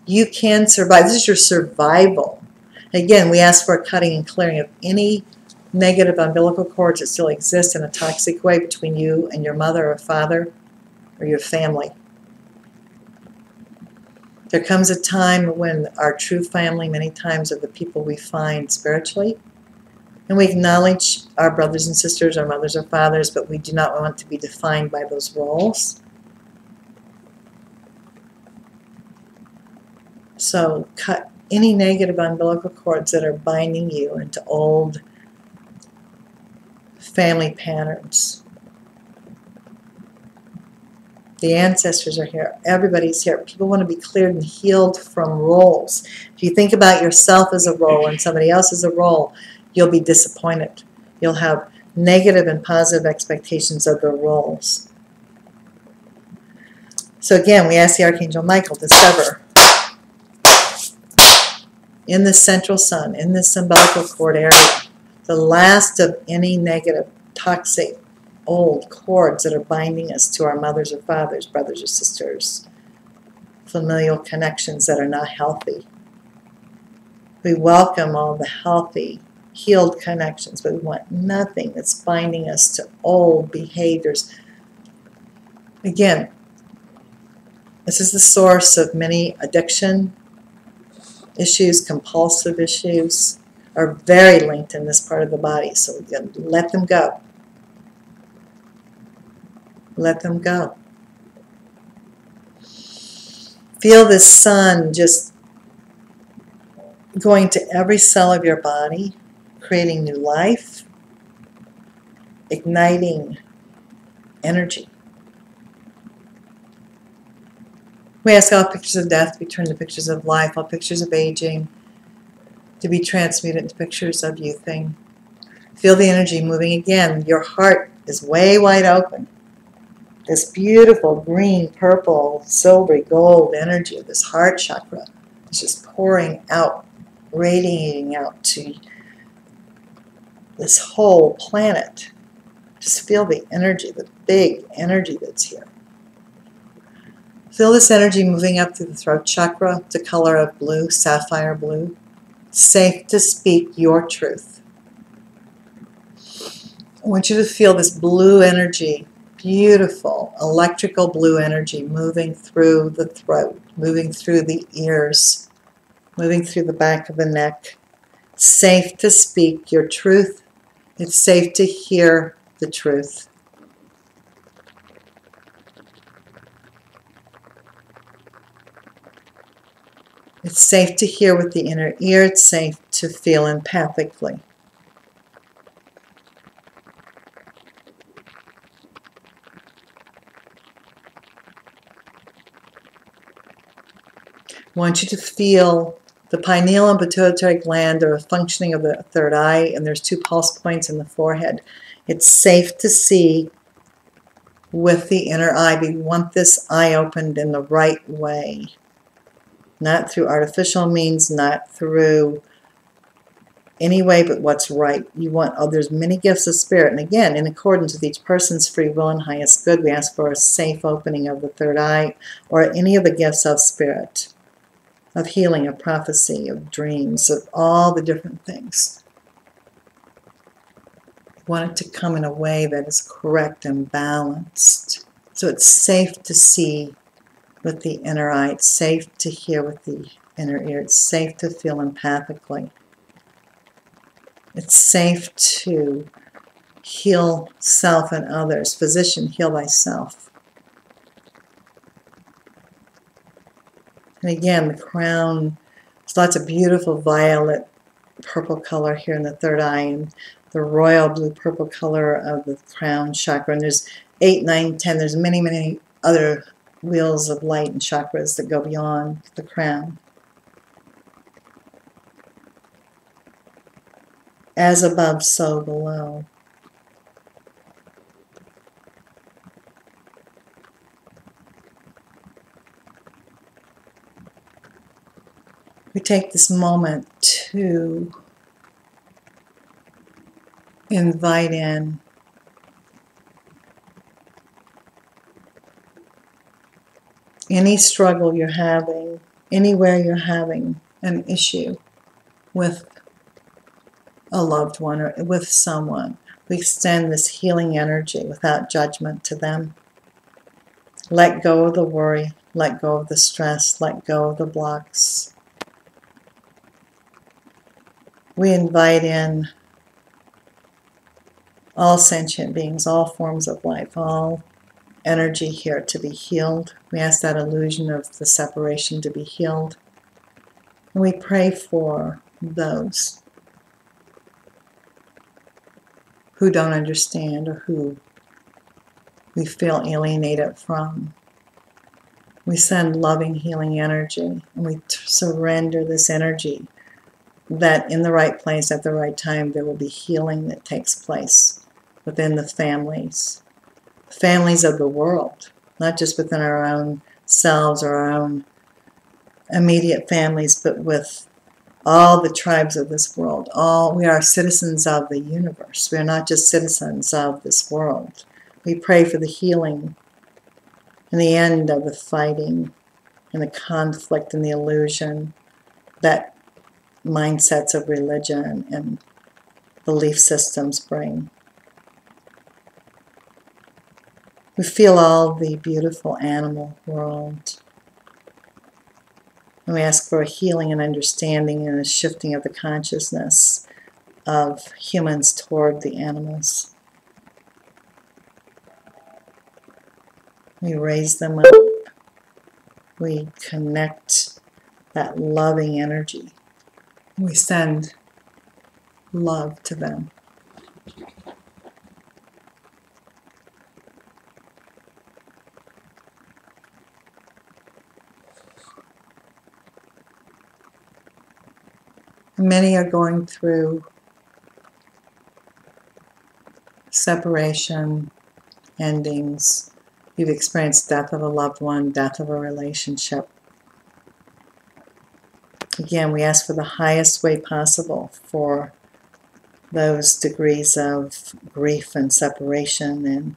You can survive. This is your survival. Again, we ask for a cutting and clearing of any negative umbilical cords that still exist in a toxic way between you and your mother or father or your family. There comes a time when our true family, many times, are the people we find spiritually. And we acknowledge our brothers and sisters, our mothers or fathers, but we do not want to be defined by those roles. So cut any negative umbilical cords that are binding you into old family patterns. The ancestors are here. Everybody's here. People want to be cleared and healed from roles. If you think about yourself as a role and somebody else as a role, you'll be disappointed. You'll have negative and positive expectations of their roles. So again, we ask the Archangel Michael to sever in the central sun, in this umbilical cord area, the last of any negative, toxic old cords that are binding us to our mothers or fathers, brothers or sisters, familial connections that are not healthy. We welcome all the healthy, healed connections, but we want nothing that's binding us to old behaviors. Again, this is the source of many addiction issues, compulsive issues, are very linked in this part of the body. So we can let them go. Let them go. Feel this sun just going to every cell of your body, creating new life, igniting energy. We ask all pictures of death to be turned to pictures of life, all pictures of aging to be transmuted into pictures of youthing. Feel the energy moving again. Your heart is way wide open. This beautiful green, purple, silvery, gold energy of this heart chakra is just pouring out, radiating out to this whole planet. Just feel the energy, the big energy that's here. Feel this energy moving up through the throat chakra, the color of blue, sapphire blue. Safe to speak your truth. I want you to feel this blue energy, beautiful electrical blue energy moving through the throat, moving through the ears, moving through the back of the neck. Safe to speak your truth. It's safe to hear the truth. It's safe to hear with the inner ear. It's safe to feel empathically. I want you to feel the pineal and pituitary gland are functioning of the third eye, and there's 2 pulse points in the forehead. It's safe to see with the inner eye. We want this eye opened in the right way. Not through artificial means, not through any way but what's right. You want, there's many gifts of spirit. And again, in accordance with each person's free will and highest good, we ask for a safe opening of the third eye or any of the gifts of spirit, of healing, of prophecy, of dreams, of all the different things. We want it to come in a way that is correct and balanced. So it's safe to see with the inner eye. It's safe to hear with the inner ear. It's safe to feel empathically. It's safe to heal self and others. Physician, heal thyself. And again, the crown, there's lots of beautiful violet purple color here in the third eye, and the royal blue purple color of the crown chakra. And there's 8, 9, 10. There's many, many other wheels of light and chakras that go beyond the crown. As above, so below. We take this moment to invite in any struggle you're having, anywhere you're having an issue with a loved one or with someone. We extend this healing energy without judgment to them. Let go of the worry, let go of the stress, let go of the blocks. We invite in all sentient beings, all forms of life, all energy here to be healed. We ask that illusion of the separation to be healed. And we pray for those who don't understand or who we feel alienated from. We send loving, healing energy, and we surrender this energy that in the right place at the right time there will be healing that takes place within the families of the world, not just within our own selves or our own immediate families, but with all the tribes of this world. We are citizens of the universe. We are not just citizens of this world. We pray for the healing and the end of the fighting and the conflict and the illusion that mindsets of religion and belief systems bring. We feel all the beautiful animal world. And we ask for a healing and understanding and a shifting of the consciousness of humans toward the animals. We raise them up. We connect that loving energy. We send love to them. Many are going through separation, endings. You've experienced death of a loved one, death of a relationship. Again, we ask for the highest way possible for those degrees of grief and separation and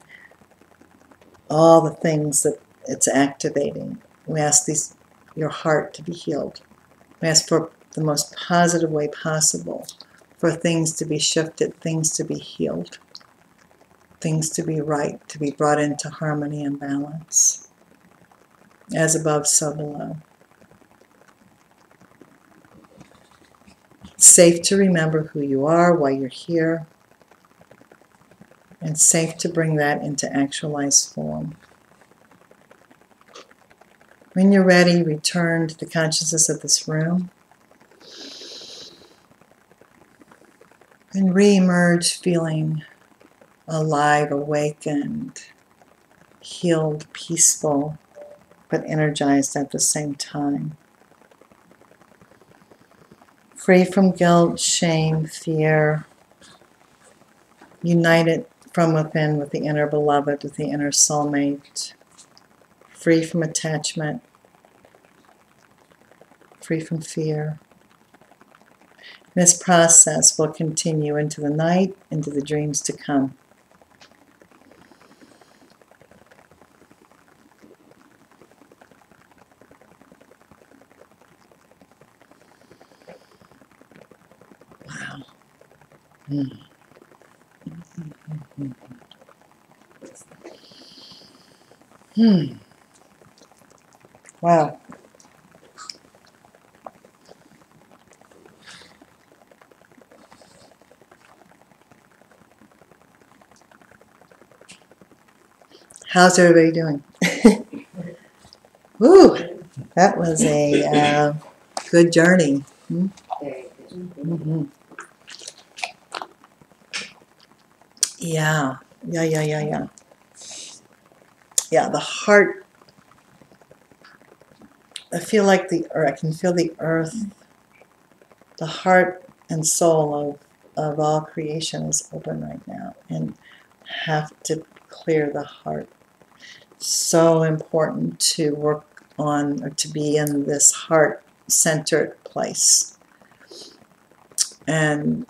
all the things that it's activating. We ask your heart to be healed. We ask for the most positive way possible for things to be shifted, things to be healed, things to be right, to be brought into harmony and balance. As above, so below. It's safe to remember who you are, why you're here, and safe to bring that into actualized form. When you're ready, return to the consciousness of this room and re-emerge feeling alive, awakened, healed, peaceful, but energized at the same time. Free from guilt, shame, fear, united from within with the inner beloved, with the inner soulmate, free from attachment, free from fear. This process will continue into the night, into the dreams to come. Wow. Wow. How's everybody doing? Woo, that was a good journey. Mm-hmm. Yeah, yeah. Yeah, the heart. I feel like I can feel the earth, the heart and soul of all creation is open right now, and have to clear the heart. So important to work on, or to be in this heart-centered place. And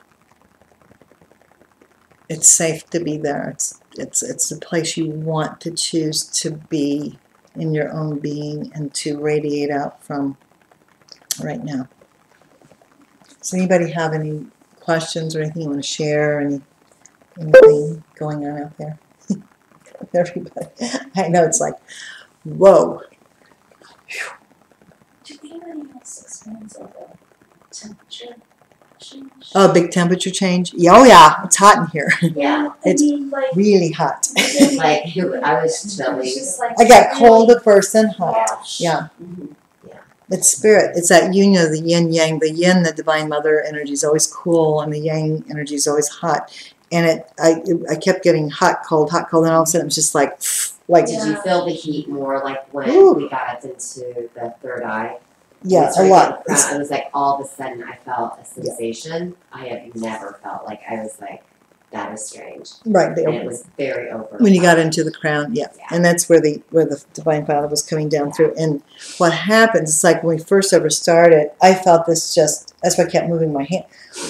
it's safe to be there. It's the place you want to choose to be in your own being and to radiate out from right now. Does anybody have any questions or anything you want to share? Anything going on out there? Everybody. I know it's like, whoa. Do anybody else experience like a temperature change? Oh, big temperature change? Yeah, oh yeah, it's hot in here. Yeah, It's like, really hot. Like, I was chilly. I got cold at first and hot. Gosh. Yeah. Mhm. It's spirit. It's that union of the yin yang. The yin, the divine mother energy, is always cool, and the yang energy is always hot. And I kept getting hot, cold, and all of a sudden it was just like Did you feel the heat more like when Ooh. we got up into the third eye? yeah, a lot. It's- It was like all of a sudden I felt a sensation I have never felt. Like I was like, that is strange. right. And it was very over. When you got into the crown, yeah. Yeah. And that's where the Divine Father was coming down through. And what happens, it's like when we first ever started, I felt this that's why I kept moving my hand.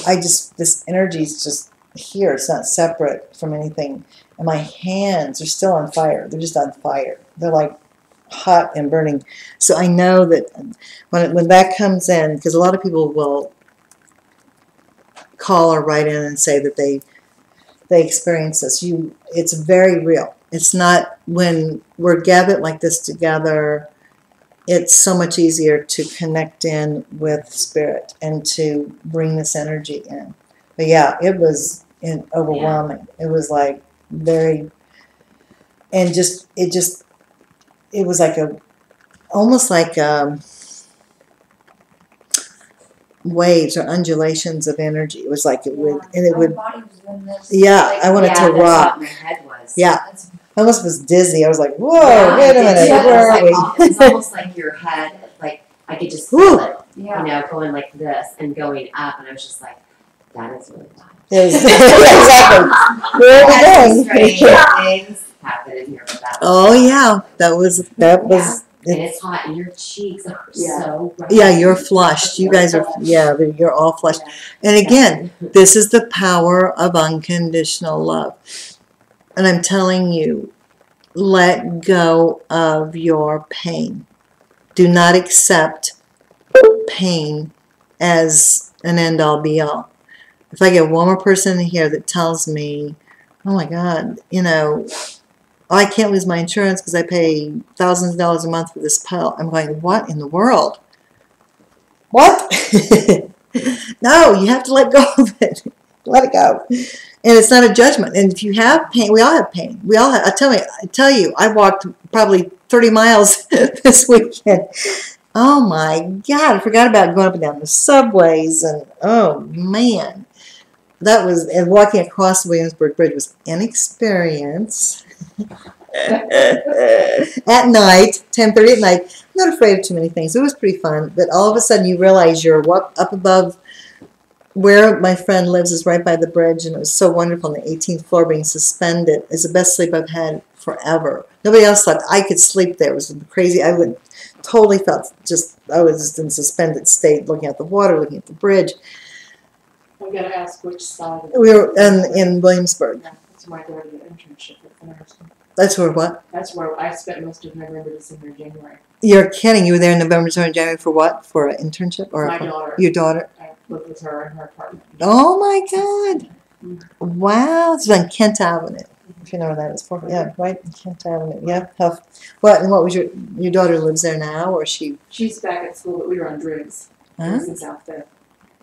This energy is just here. It's not separate from anything. and my hands are still on fire. They're just on fire. They're like hot and burning. So I know that when that comes in, because a lot of people will call or write in and say that they experience this. It's very real. It's not, when we're gathered like this together, it's so much easier to connect in with spirit and to bring this energy in. But yeah, it was overwhelming. It was like very, and it was like almost like waves or undulations of energy. It was like it would, and it would. My body was in this, Yeah, like, I wanted to that's rock. what my head was. Yeah, that's- I almost was dizzy. I was like, whoa, Yeah, wait a it minute, did. where are It was we? it's almost like your head, like I could just feel Whew. it, yeah. you know, going like this and going up, and I was just like, that is really nice. It was- exactly. Where I had are some we strange going? things happen in here, but that was Oh yeah, that was and it's hot, and your cheeks are Yeah. so red. yeah, you're flushed. You guys are, yeah, you're all flushed. And again, this is the power of unconditional love. And I'm telling you, let go of your pain. Do not accept pain as an end-all be-all. If I get one more person in here that tells me, oh my God, you know, I can't lose my insurance because I pay thousands of dollars a month for this pill, I'm going, what in the world? What? No, you have to let go of it. Let it go. And it's not a judgment. And if you have pain, we all have pain. We all have. I tell you, I walked probably 30 miles this weekend. Oh my God, I forgot about going up and down the subways, and oh man, that was, and walking across the Williamsburg Bridge was an experience. At night, 10:30 at night. I'm not afraid of too many things. It was pretty fun, but all of a sudden you realize you're up above where my friend lives is right by the bridge, and it was so wonderful. On the 18th floor, being suspended is the best sleep I've had forever. Nobody else slept. I could sleep there. It was crazy. I would totally felt I was just in suspended state, looking at the water, looking at the bridge. I'm gonna ask which side. Of We were in Williamsburg. That's where I did an internship at the nursing. That's where what? That's where I spent most of November, December, January. You're kidding. You were there in November, December, January for what? For an internship or My daughter. your daughter? I lived with her in her apartment. Oh my God! Wow, it's on Kent Avenue. If you know where that is, yeah, right, Kent Avenue. Yeah, tough. What was your daughter lives there now, or she? She's back at school, but we were on Driggs. Huh? Driggs in South Bend.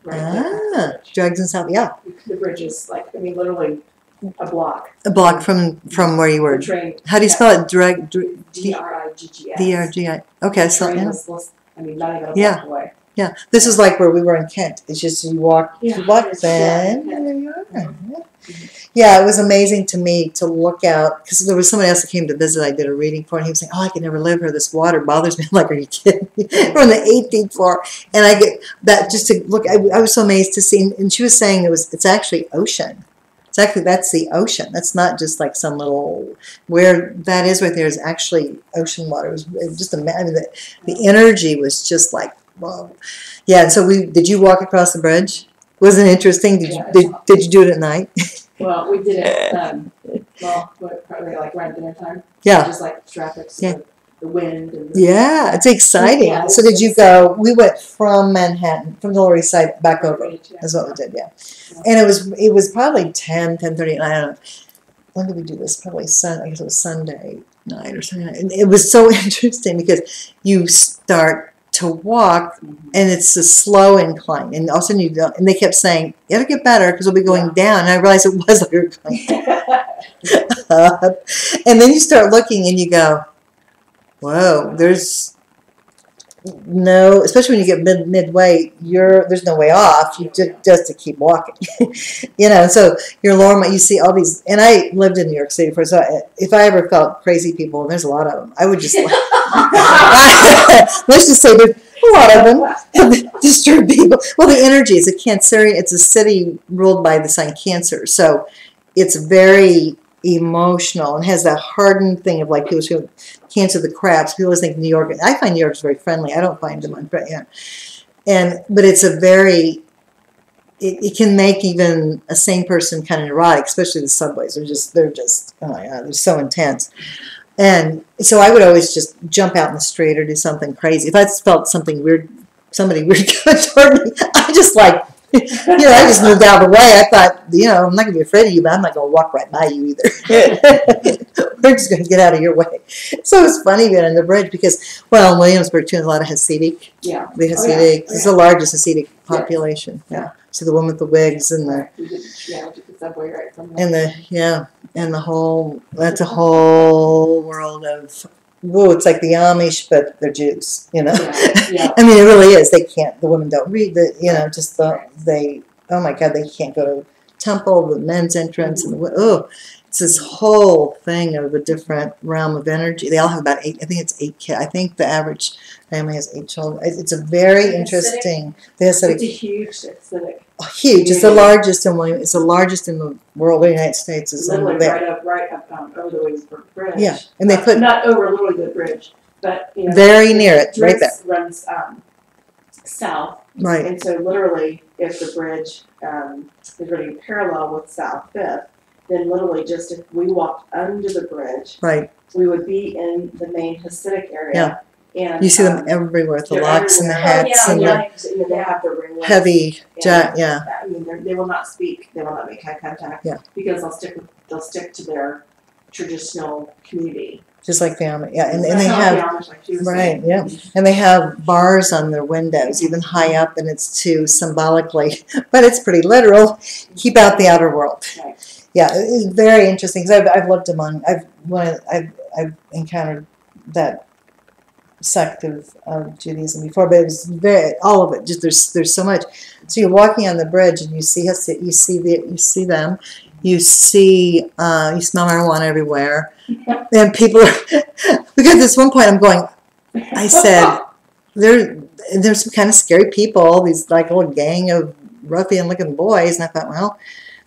Right there. Ah, drugs and stuff. Yeah, The bridge is like, I mean, literally a block. a block from where you were. The train. How do you spell it? Drug. D-R-I-G-G-S. D-R-G-I. Okay, so Train yeah. was, I mean, not even a Yeah. block away. Yeah, this is like where we were in Kent. It's just you walk, Yeah. then Yeah. there you are. Yeah, it was amazing to me to look out, because there was somebody else that came to visit I did a reading for, and he was saying, oh, I can never live here. This water bothers me. I'm like, are you kidding me? We're on the 18th floor, and I get that just to look. I was so amazed to see, and she was saying it's actually ocean. That's the ocean. That's not just like some little, where that is right there is actually ocean water. It was just amazing. The energy was just like, wow. Yeah, and so did you walk across the bridge? Wasn't it interesting? Did you do it at night? Well, we did it, probably like around dinner time. Yeah. Just like traffic, so Yeah. the wind and Yeah, it's exciting. Yeah, So did you go, we went from Manhattan, from the Lower East Side back over. That's what we did, yeah. And it was probably 10:30, and I don't know. When did we do this? Probably I guess it was Sunday night or something. And it was so interesting because you start to walk, and it's a slow incline, and all of a sudden you don't, and they kept saying, it'll get better because we'll be going down, and I realized it was like we were going up. And then you start looking and you go, whoa, there's no, especially when you get midway, there's no way off. You just to keep walking, you know. So your lower, you see all these, and I lived in New York City for, so if I ever felt crazy people, and there's a lot of them, I would just let's just say there's a lot of them disturb people. Well, the energy is it's a city ruled by the sign Cancer, so it's very emotional and has that hardened thing of like people who Cancer, the crabs. People always think New York. I find New York is very friendly. I don't find them unfriendly. Yeah. But it's a very it can make even a sane person kind of neurotic, especially the subways. They're just oh my God, they're so intense. And so I would always just jump out in the street or do something crazy. If I felt something weird, somebody weird coming toward me, I just like, I just moved out of the way. I thought, I'm not going to be afraid of you, but I'm not going to walk right by you either. We're just going to get out of your way. So it was funny being on the bridge because, well, in Williamsburg, too, there's a lot of Hasidic. Yeah. The Oh, Hasidic, yeah. it's the largest Hasidic population. Yeah. So the woman with the wigs and the, We took the subway right from there. and the whole, that's a whole world of, whoa, it's like the Amish, but they're Jews, Yeah. I mean, it really is. They can't, the women don't read oh my God, they can't go to temple, the men's entrance, and it's this whole thing of a different realm of energy. They all have about 8, I think it's 8 kids. I think the average family has 8 children. It's a very The interesting, the It's a Hasidic, huge Hasidic. huge. It's the largest in William. It's the largest in the world. The United States is in Literally there. right up over the Williamsburg Bridge. Yeah, and they put not over literally the bridge, but very near it, right there. Runs south, Right, and so literally, if the bridge is running parallel with South Fifth, then literally just if we walked under the bridge, right. we would be in the main Hasidic area. And You see them everywhere with the they're locks and the everywhere. hats and the they have the ringlets. heavy jack. Yeah, I mean, they will not speak. They will not make eye contact. Yeah. Because they'll stick to their traditional community. just like the Amish. Yeah, and That's they how have. the Amish, like she was Right, saying. yeah. And they have bars on their windows, even high up, and it's to symbolically, but it's pretty literal, keep out the outer world. Right. Yeah, it's very interesting because I've lived among, I've encountered that sect of Judaism before, but it was all of it. Just there's so much. So you're walking on the bridge and you see them, you smell marijuana everywhere, and people are. Because at this one point I said, there's some kind of scary people, these like little gang of ruffian-looking boys, and I thought, well,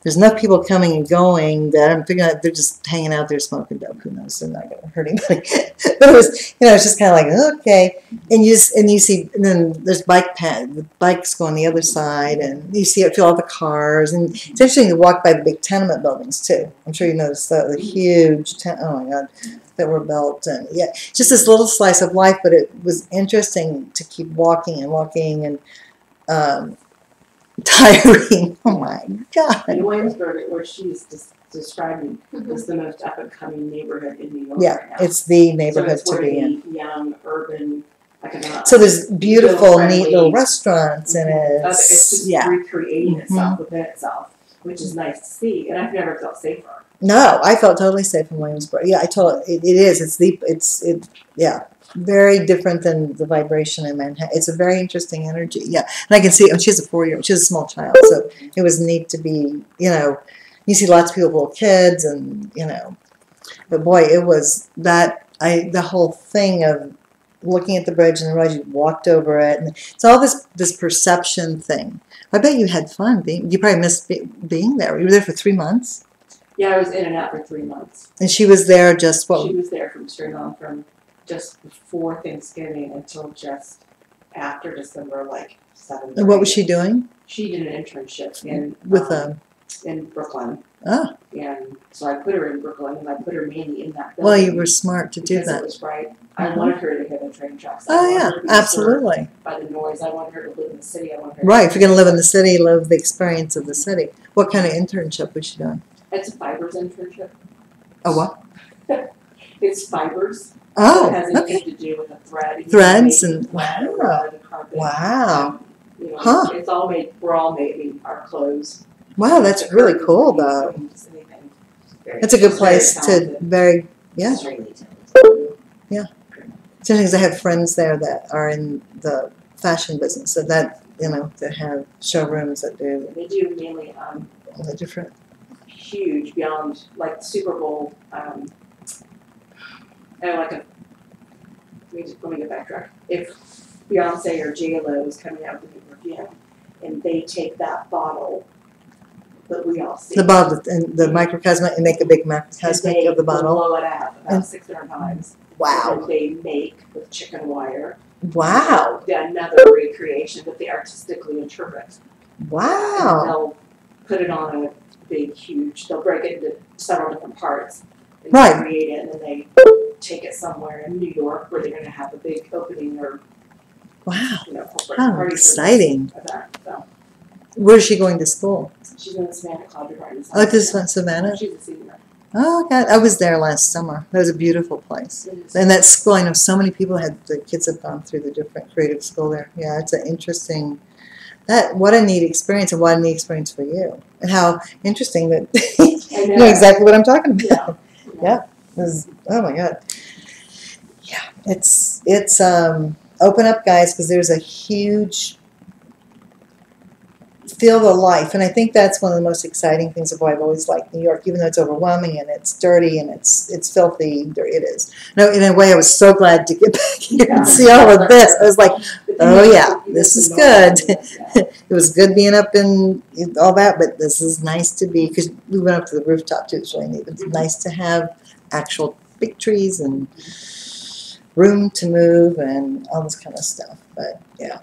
there's enough people coming and going that I'm figuring out they're just hanging out there smoking dope. Who knows? They're not going to hurt anybody. But it was, it's just kind of like, okay. And you see, and then there's the bikes go on the other side, and you feel all the cars. And it's interesting to walk by the big tenement buildings too. I'm sure you noticed the huge, oh my God, that were built. And yeah, just this little slice of life, but it was interesting to keep walking and tiring. Oh my God. In Williamsburg, where she's describing, is the most up-and-coming neighborhood in New York Yeah, right now. it's the So neighborhood it's to where be in. the young, urban, So there's beautiful, friendly- neat little restaurants, and It's it's just yeah. recreating itself within itself, which is nice to see, and I've never felt safer. No, I felt totally safe in Williamsburg. Yeah, it is. Yeah, very different than the vibration in Manhattan. It's a very interesting energy. Yeah, and I can see. She has a 4-year-old. She has a small child, so it was neat to be. You see lots of people with little kids, and but boy, it was that the whole thing of looking at the bridge and realize you walked over it, and it's all this perception thing. I bet you had fun. You probably missed being there. You were there for 3 months. Yeah, I was in and out for 3 months. And she was there just what? She was there from just before Thanksgiving until just after December, like 7th. And what was she doing? She did an internship in Brooklyn, Oh, and so I put her in Brooklyn, and I put her mainly in that building. well, you were smart to do because that. It was right. I Mhm. wanted her to hear the train tracks. I Oh wanted yeah, her to be disturbed absolutely. by the noise. I wanted her to live in the city. I wanted her. Right, if you're going to live in the city, live the experience of the city. What kind of internship was she doing? It's a fibers internship. A what? It's fibers. Oh, It has okay. anything to do with the thread. You Threads make and- thread wow. around the carpet. Wow. Huh. It's all made. We're all making our clothes. Wow, that's really cool though. It's a good place to yeah. Extremely talented. Sometimes I have friends there that are in the fashion business, so that that have showrooms that do They do mainly all the different. huge beyond like Super Bowl. And like a. Let me get backtrack. If Beyonce or J-Lo is coming out with a new perfume, and they take that bottle that we all see. The bottle and the microcosmic, and make a big microcosmic of the bottle. Blow it out about And- 600 times. Wow. And they make with chicken wire. Wow. Another recreation that they artistically interpret. Wow. And they'll put it on a big, huge, they'll break it into several different parts. And Right. create it, and then they take it somewhere in New York where they're gonna have a big opening or, Wow. corporate How party for this exciting. event. So Where's she going to school? she's in the Savannah College Garden. Oh, this one, Savannah? She's a senior. Oh, God. I was there last summer. That was a beautiful place. And that school, I know so many people the kids have gone through the different creative school there. Yeah, it's an interesting, what a neat experience, and what a neat experience for you. And how interesting that you know exactly what I'm talking about. Yeah. Oh my God. Yeah, it's open up, guys, because there's a huge feel the life, and I think that's one of the most exciting things of why I've always liked New York, even though it's overwhelming and it's dirty and it's filthy. There it is. No, in a way, I was so glad to get back here and see all of this. I was like, oh yeah, this is good. It was good being up in all that, but this is nice to be, because we went up to the rooftop too. It's really neat. It's nice to have actual big trees and room to move and all this kind of stuff. But yeah.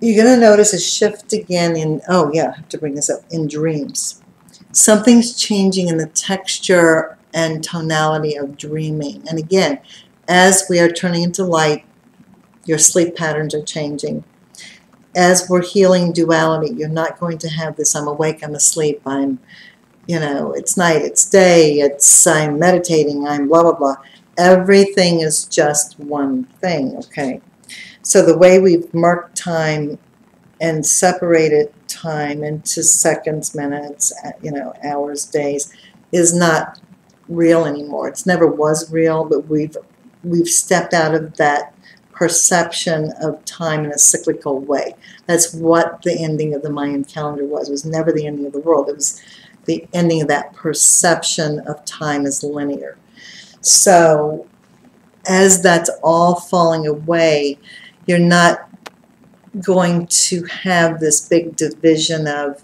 You're going to notice a shift again in, oh yeah, I have to bring this up, in dreams. Something's changing in the texture and tonality of dreaming. And again, as we are turning into light, your sleep patterns are changing. As we're healing duality, you're not going to have this, I'm awake, I'm asleep, I'm, it's night, it's day, I'm meditating, I'm blah, blah, blah. Everything is just one thing, okay? So the way we've marked time and separated time into seconds, minutes, hours, days, is not real anymore. It never was real, but we've stepped out of that perception of time in a cyclical way. That's what the ending of the Mayan calendar was. It was never the ending of the world. It was the ending of that perception of time as linear. So as that's all falling away, you're not going to have this big division of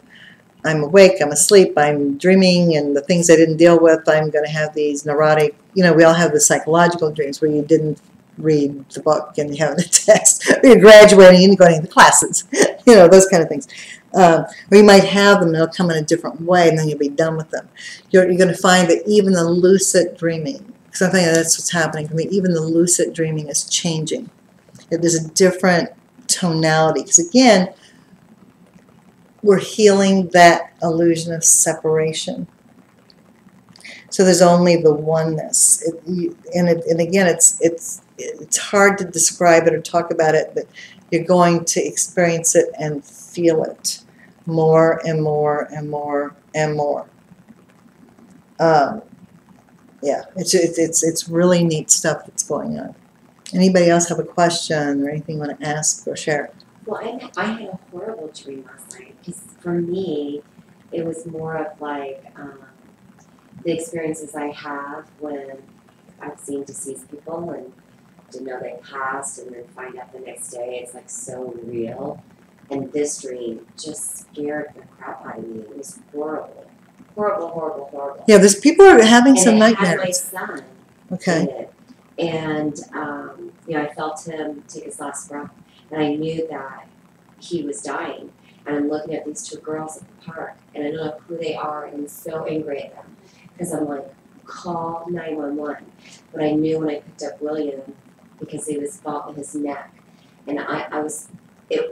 I'm awake, I'm asleep, I'm dreaming, and the things I didn't deal with, I'm going to have these neurotic, we all have the psychological dreams where you didn't read the book and you have the text, or you're graduating and you're going to the classes, those kind of things. Or you might have them, they'll come in a different way, and then you'll be done with them. You're going to find that even the lucid dreaming, because I think that's what's happening for me, even the lucid dreaming is changing. There's a different tonality, because again, we're healing that illusion of separation. So there's only the oneness, and again, it's hard to describe it or talk about it, but you're going to experience it and feel it more and more and more and more. Yeah, it's really neat stuff that's going on. Anybody else have a question or anything you want to ask or share? Well, I had a horrible dream last night, because for me, it was more of like the experiences I have when I've seen deceased people and didn't know they passed, and then find out the next day it's like so real. And this dream just scared the crap out of me. It was horrible. Horrible, horrible, horrible. Yeah, there's people are having some And it nightmares. had my son Okay. in it. And, I felt him take his last breath, and I knew that he was dying. And I'm looking at these two girls at the park, and I don't know who they are, and I'm so angry at them, because I'm like, call 911. But I knew when I picked up William, because he was involved in his neck, and I was.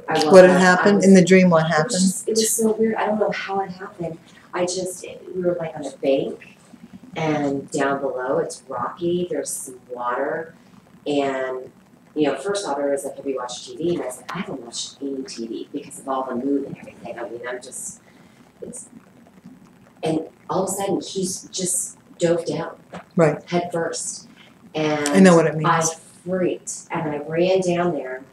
What had happened in the dream? What happened? It was so weird. I don't know how it happened. We were like on a bank, and down below it's rocky. There's some water, and first off, I was like, "Have you watched TV?" And I was like, "I haven't watched any TV because of all the mood and everything." I mean, and all of a sudden he's just dove down, Right. head first, and I know what it means. I freaked, and I ran down there,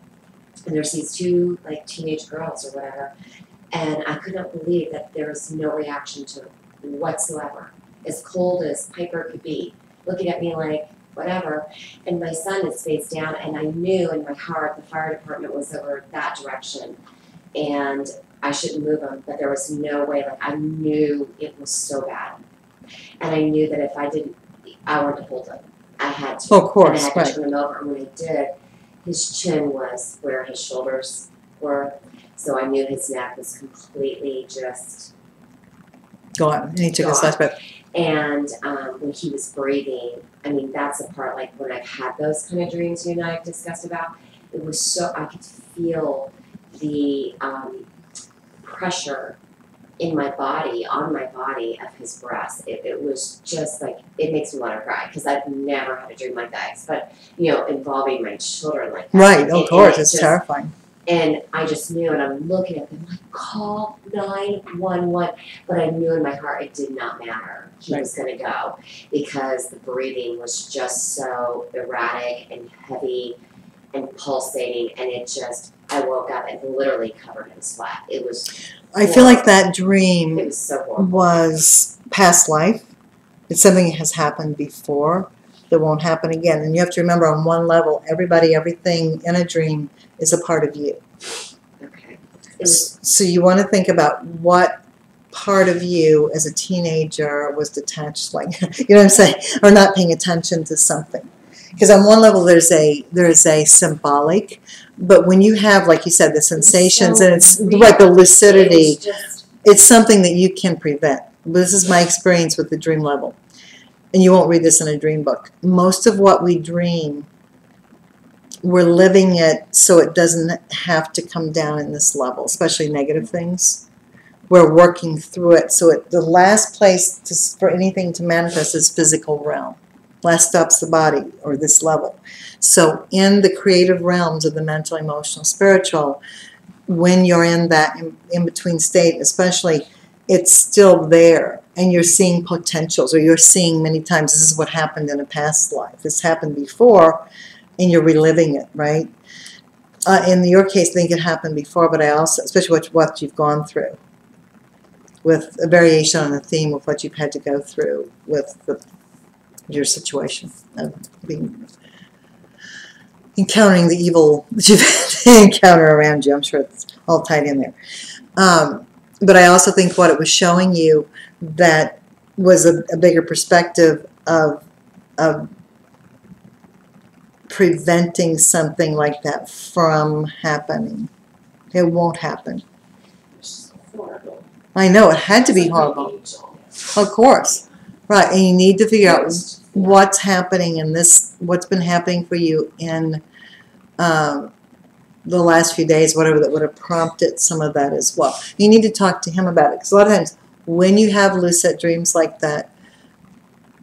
and there's these two like teenage girls or whatever, and I could not believe that there was no reaction to it whatsoever, as cold as Piper could be, looking at me like whatever. And my son is face down, and I knew in my heart the fire department was over that direction, and I shouldn't move him, but there was no way. Like, I knew it was so bad, and I knew that if I didn't, I wanted to hold him. I had to. Oh, of course, and I had right. to turn him over, and when I did, his chin was where his shoulders were. So I knew his neck was completely just Go on. And he took his Gone. last breath. And when he was breathing, I mean, that's the part, like when I've had those kind of dreams you and I have discussed about, it was so, I could feel the pressure in my body, on my body of his breath. It was just like, it makes me want to cry because I've never had a dream like that. But, you know, involving my children like that. Right, And of course, it it's just, terrifying. and I just knew, and I'm looking at them like, call 911. But I knew in my heart it did not matter. He was going to go because the breathing was just so erratic and heavy and pulsating. And it just, I woke up and literally covered in sweat. It was I feel like that it dream was so horrible. was past life. It's something that has happened before that won't happen again. And you have to remember, on one level, everybody, everything in a dream is a part of you. Okay. It was, So you want to think about what part of you as a teenager was detached, like, you know what I'm saying, or not paying attention to something. Because on one level there's a symbolic, but when you have, like you said, the sensations so and it's real. like the it lucidity, was just, it's something that you can prevent. This is my experience with the dream level. And you won't read this in a dream book. Most of what we dream, we're living it so it doesn't have to come down in this level, especially negative things. We're working through it. So the last place for anything to manifest is physical realm. Last stop's the body, or this level. So in the creative realms of the mental, emotional, spiritual, when you're in that in-between state, especially, it's still there. And you're seeing potentials, or you're seeing many times, this is what happened in a past life. This happened before, and you're reliving it, right? In your case, I think it happened before, but I also, especially what you've gone through, with a variation on the theme of what you've had to go through with your situation of encountering the evil that you've had to encounter around you. I'm sure it's all tied in there. But I also think what it was showing you that was a bigger perspective of preventing something like that from happening. It won't happen. It's horrible. I know, it had to be It's like an horrible. angel. Of course. Right, and you need to figure out It's- what's happening in this, what's been happening for you in the last few days, whatever that would have prompted some of that as well. You need to talk to him about it, because a lot of times when you have lucid dreams like that,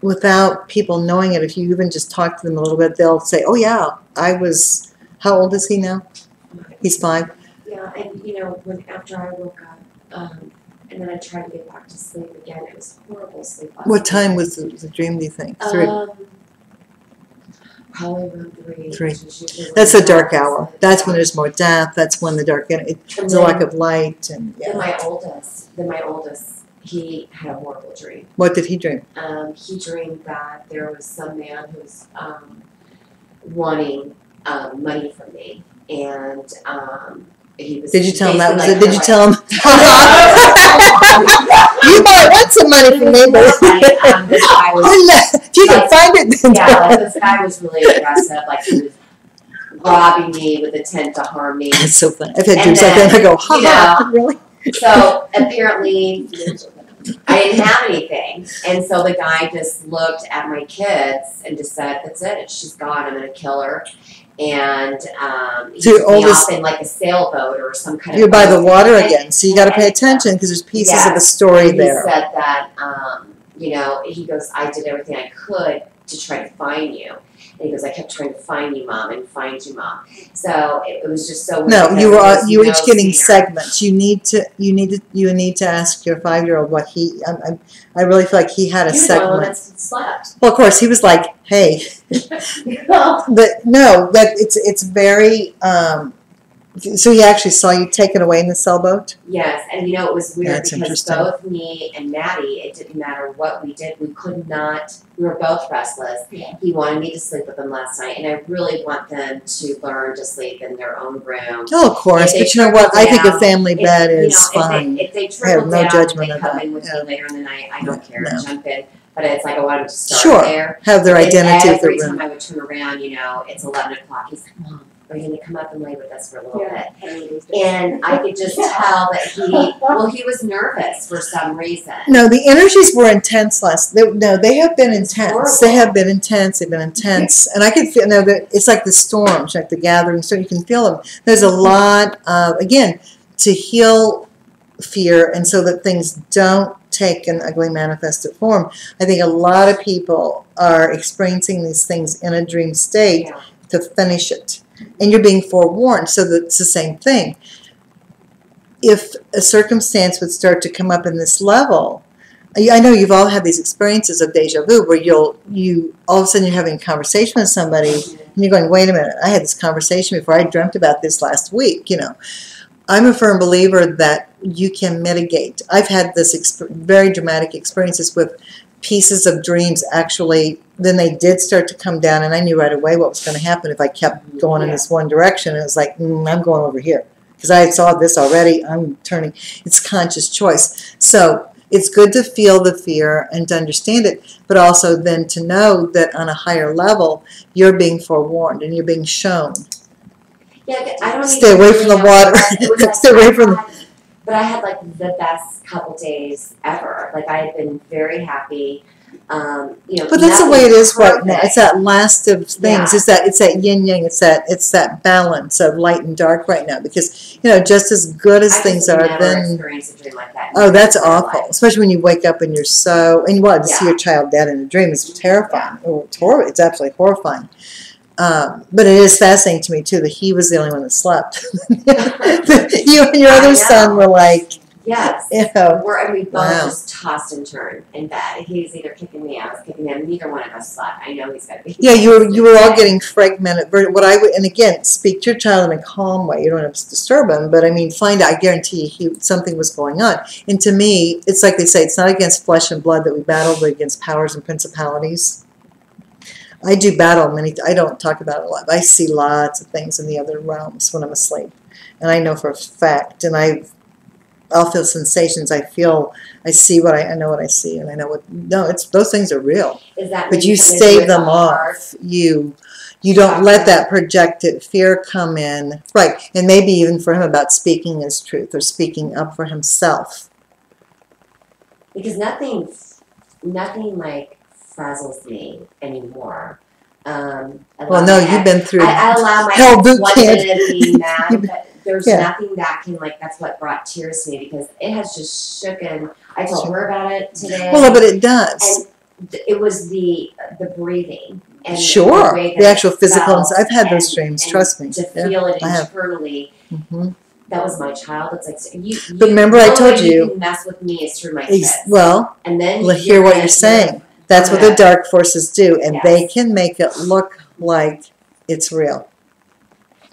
without people knowing it, if you even just talk to them a little bit, they'll say, oh yeah, how old is he now? He's 5? yeah, and you know, after I woke up, and then I tried to get back to sleep again, it was horrible sleep last What time night. was the dream, do you think? 3? Probably around 3. 3. which is usually when That's the the dark dark hour. is That's when at. there's more death. That's when the dark, it's And a lack then- of light. And Then yeah. my oldest, he had a horrible dream. What did he dream? He dreamed that there was some man who was wanting money from me, and he was. Did you tell him that was basically it? Did you like, tell him? You might want some money from me, but Like, this guy was, if you can find it, then yeah, like this guy was really aggressive, like he was robbing me with intent to harm me. It's so funny. I've had And dreams like that, and I go, ha you ha, really? So apparently, I didn't have anything, and so the guy just looked at my kids and just said, "That's it. She's gone. I'm gonna kill her." And he So your took me oldest- off in like a sailboat or some kind You're of. by the boat. water And- again, so you got to pay and- attention because there's pieces of the Yes, story and there. He said that, you know, he goes, I did everything I could to try to find you. And he goes, I kept trying to find you, Mom, and find you, Mom. So it was just so weird. No, because you there were was you were no each getting scenery. segments. You need to ask your 5-year-old what he. I really feel like he had a He was the only one segment. that slept. Well, of course, he was like, "Hey," but no, that it's very. So he actually saw you taken away in the sailboat. Yes, and you know, it was weird That's because interesting. both me and Maddie, it didn't matter what we did, we could not, we were both restless. Yeah. He wanted me to sleep with them last night, and I really want them to learn to sleep in their own room. Oh, of course, If they but you know what? I think a trickle family If, bed you is know, fine. If they I have trickle no down, judgment they of come that, in with yeah. me later in the night, I don't care, No. jump in. But it's like I want them to start Sure. there. Have their And identity of the every time room. I would turn around, you know, it's 11 o'clock, he's like, Mom, are you gonna come up and lay with us for a little Yeah. bit? And I could just tell that he was nervous for some reason. No, the energies were intense they have been intense. Horrible. They have been intense. They've been intense. And I can feel, no, that it's like the storms, like the gathering, so you can feel them. There's a lot of, again, to heal fear and so that things don't take an ugly manifested form. I think a lot of people are experiencing these things in a dream state Yeah. to finish it. And you're being forewarned, so that it's the same thing. If a circumstance would start to come up in this level, I know you've all had these experiences of deja vu where you all of a sudden you're having a conversation with somebody and you're going, wait a minute, I had this conversation before, I dreamt about this last week, you know. I'm a firm believer that you can mitigate. I've had this very dramatic experiences with pieces of dreams actually, then they did start to come down and I knew right away what was going to happen if I kept going in this one direction. And it was like, I'm going over here because I saw this already. I'm turning. It's conscious choice. So it's good to feel the fear and to understand it, but also then to know that on a higher level, you're being forewarned and you're being shown. Yeah, I don't Stay even away really from the know water. what it was like. Stay away from But I had like the best couple days ever. Like I had been very happy. You know, But that's the way it is right now. perfect. It's that last of things. Yeah. It's that yin yang. It's that balance of light and dark right now. Because just as good as things are, never then experienced a dream like that. oh, that's in my awful. life. Especially when you wake up and you're so and what to see Yeah. your child dead in a dream is terrifying. Oh, it's horrible. It's absolutely horrifying. But it is fascinating to me too that he was the only one that slept. You and your I other know. son were like, Yes. and We both Wow. just tossed and turned in bed. He's either kicking me, I was kicking him. Neither one of us slept. I know he's got to be. yeah, you were all getting fragmented. What I would, and again, speak to your child in a calm way. You don't have to disturb him, but I mean, find out. I guarantee you, something was going on. And to me, it's like they say, it's not against flesh and blood that we battle, but against powers and principalities. I do battle many. I don't talk about it a lot. But I see lots of things in the other realms when I'm asleep, and I know for a fact. And I'll feel sensations. I see what I know what I see, and I know what. No, it's those things are real. Is that But maybe you something to do stave with them the heart? off. You don't let that projected fear come in. Right. And maybe even for him about speaking his truth or speaking up for himself. Because nothing like frazzles me anymore. Well, no, you've been through I allow my hell boot 1 camp. minute of being mad, but there's Yeah. nothing that can that's what brought tears to me because it has just shooken. I told her about it today. Well, but it does. And it was the breathing and Sure. the, way that The actual it physical. felt I've had those and- dreams. and Trust me. To Yeah, feel it I have. internally. Mhm. That was my child. It's like you. But remember I the only told way you- you can mess with me is through my kids. Well, and then hear what you're saying. That's what the Yeah. dark forces do, and they Yes. can make it look like it's real.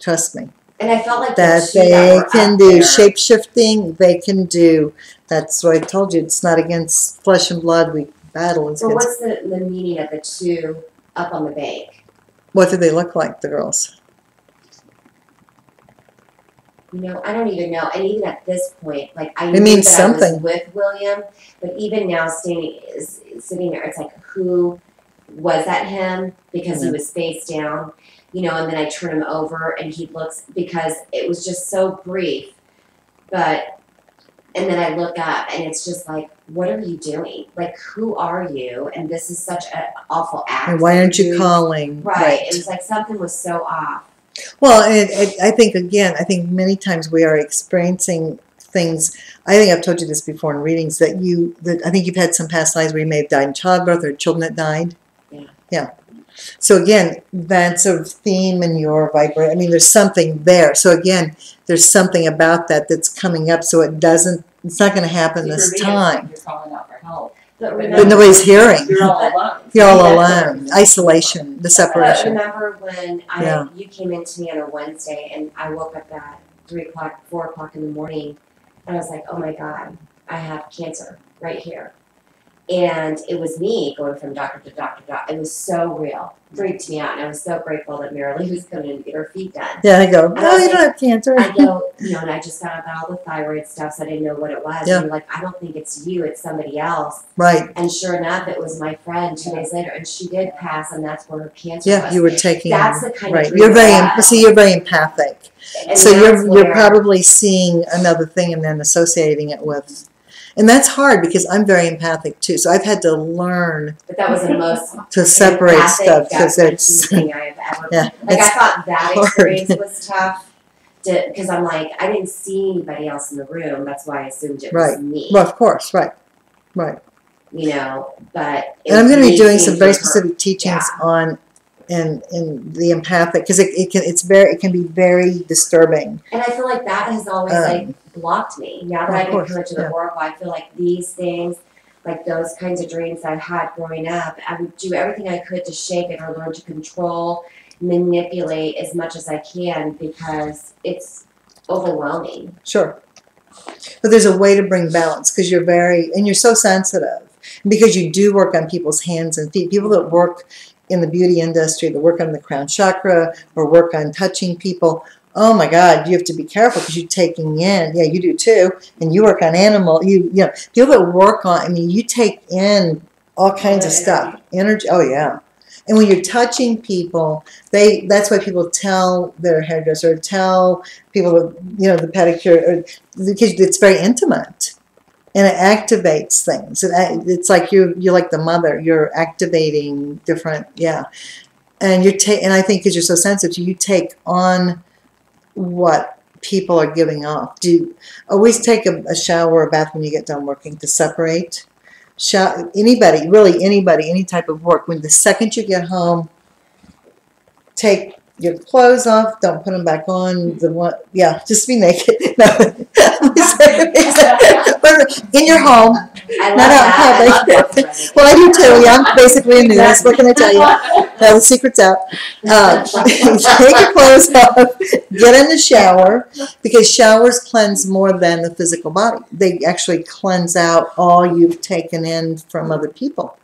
Trust me. And I felt like That the two that they were can up do there, shape shifting. They can do. That's what I told you. It's not against flesh and blood. We battle. It's So against. what's the meaning of the two up on the bank? What do they look like, the girls? I don't even know. And even at this point, I It knew means that I was something. with William, but even now sitting there, it's like, who was that him? Because he was face down, and then I turn him over and he looks, because it was just so brief, and then I look up and it's just like, what are you doing? Like, who are you? And this is such an awful act. And why aren't you doing. calling? Right. It was like something was so off. Well, and I think many times we are experiencing things. I think I've told you this before in readings that I think you've had some past lives where you may have died in childbirth or children that died. Yeah. Yeah. So again, that's a theme in your vibration. I mean, there's something there. So again, there's something about that that's coming up. So it's not going to happen this time. You're calling out for help. But But remember, nobody's hearing. You're all alone. You're all Yeah. alone. Isolation, the but separation. remember when Yeah. you came into me on a Wednesday and I woke up at 3 o'clock, 4 o'clock in the morning, and I was like, oh my God, I have cancer right here. And it was me going from doctor to doctor to doctor. It was so real. Freaked me out. And I was so grateful that Marilee was coming in to get her feet done. Yeah, I go, And I no, was you like- don't have cancer. I go, and I just found out all the thyroid stuff, so I didn't know what it was. Yeah. And you're like, I don't think it's you, it's somebody else. Right. And sure enough, it was my friend 2 days later, and she did pass, and that's where her cancer Yeah, was. you were taking. That's the kind of right. dream You're very. that I- See, you're very empathic. And So that's you're where- probably seeing another thing and then associating it with, and that's hard because I'm very empathic too. So I've had to learn But that was the most to separate empathic, stuff because gut-wrenching it's thing I have ever. yeah, Like I it's thought that hard. experience was tough, because I'm like, I didn't see anybody else in the room. That's why I assumed it Right. was me. well, of course, right. You know, but it And I'm going to be made doing me some very feel hurt. specific teachings on in the empathic because it can be very disturbing. And I feel like that has always like blocked me. Now that of I've been course, coming to the yeah. Oracle, I feel like these things, like those kinds of dreams I had growing up, I would do everything I could to shake it or learn to control, manipulate as much as I can because it's overwhelming. Sure. But there's a way to bring balance because you're so sensitive. Because you do work on people's hands and feet. People that work in the beauty industry, that work on the crown chakra or work on touching people, oh my God, you have to be careful because you're taking in, you do too, and you work on animal, you know, people that work on, I mean, you take in all kinds of stuff. Energy, oh yeah. And when you're touching people, that's why people tell their hairdresser, tell people, the pedicure, because it's very intimate. And it activates things. It's like you're like the mother. You're activating different, And and I think because you're so sensitive, you take on what people are giving off. Do you always take a shower or a bath when you get done working to separate? Anybody, really anybody, any type of work. When the second you get home, take your clothes off. Don't put them back on. Just be naked. No. In your home, I love not out in that. I love public. that. Well, I do too. Yeah, I'm basically a nudist. What can I tell you? The secret's out. Take your clothes off. Get in the shower because showers cleanse more than the physical body. They actually cleanse out all you've taken in from other people.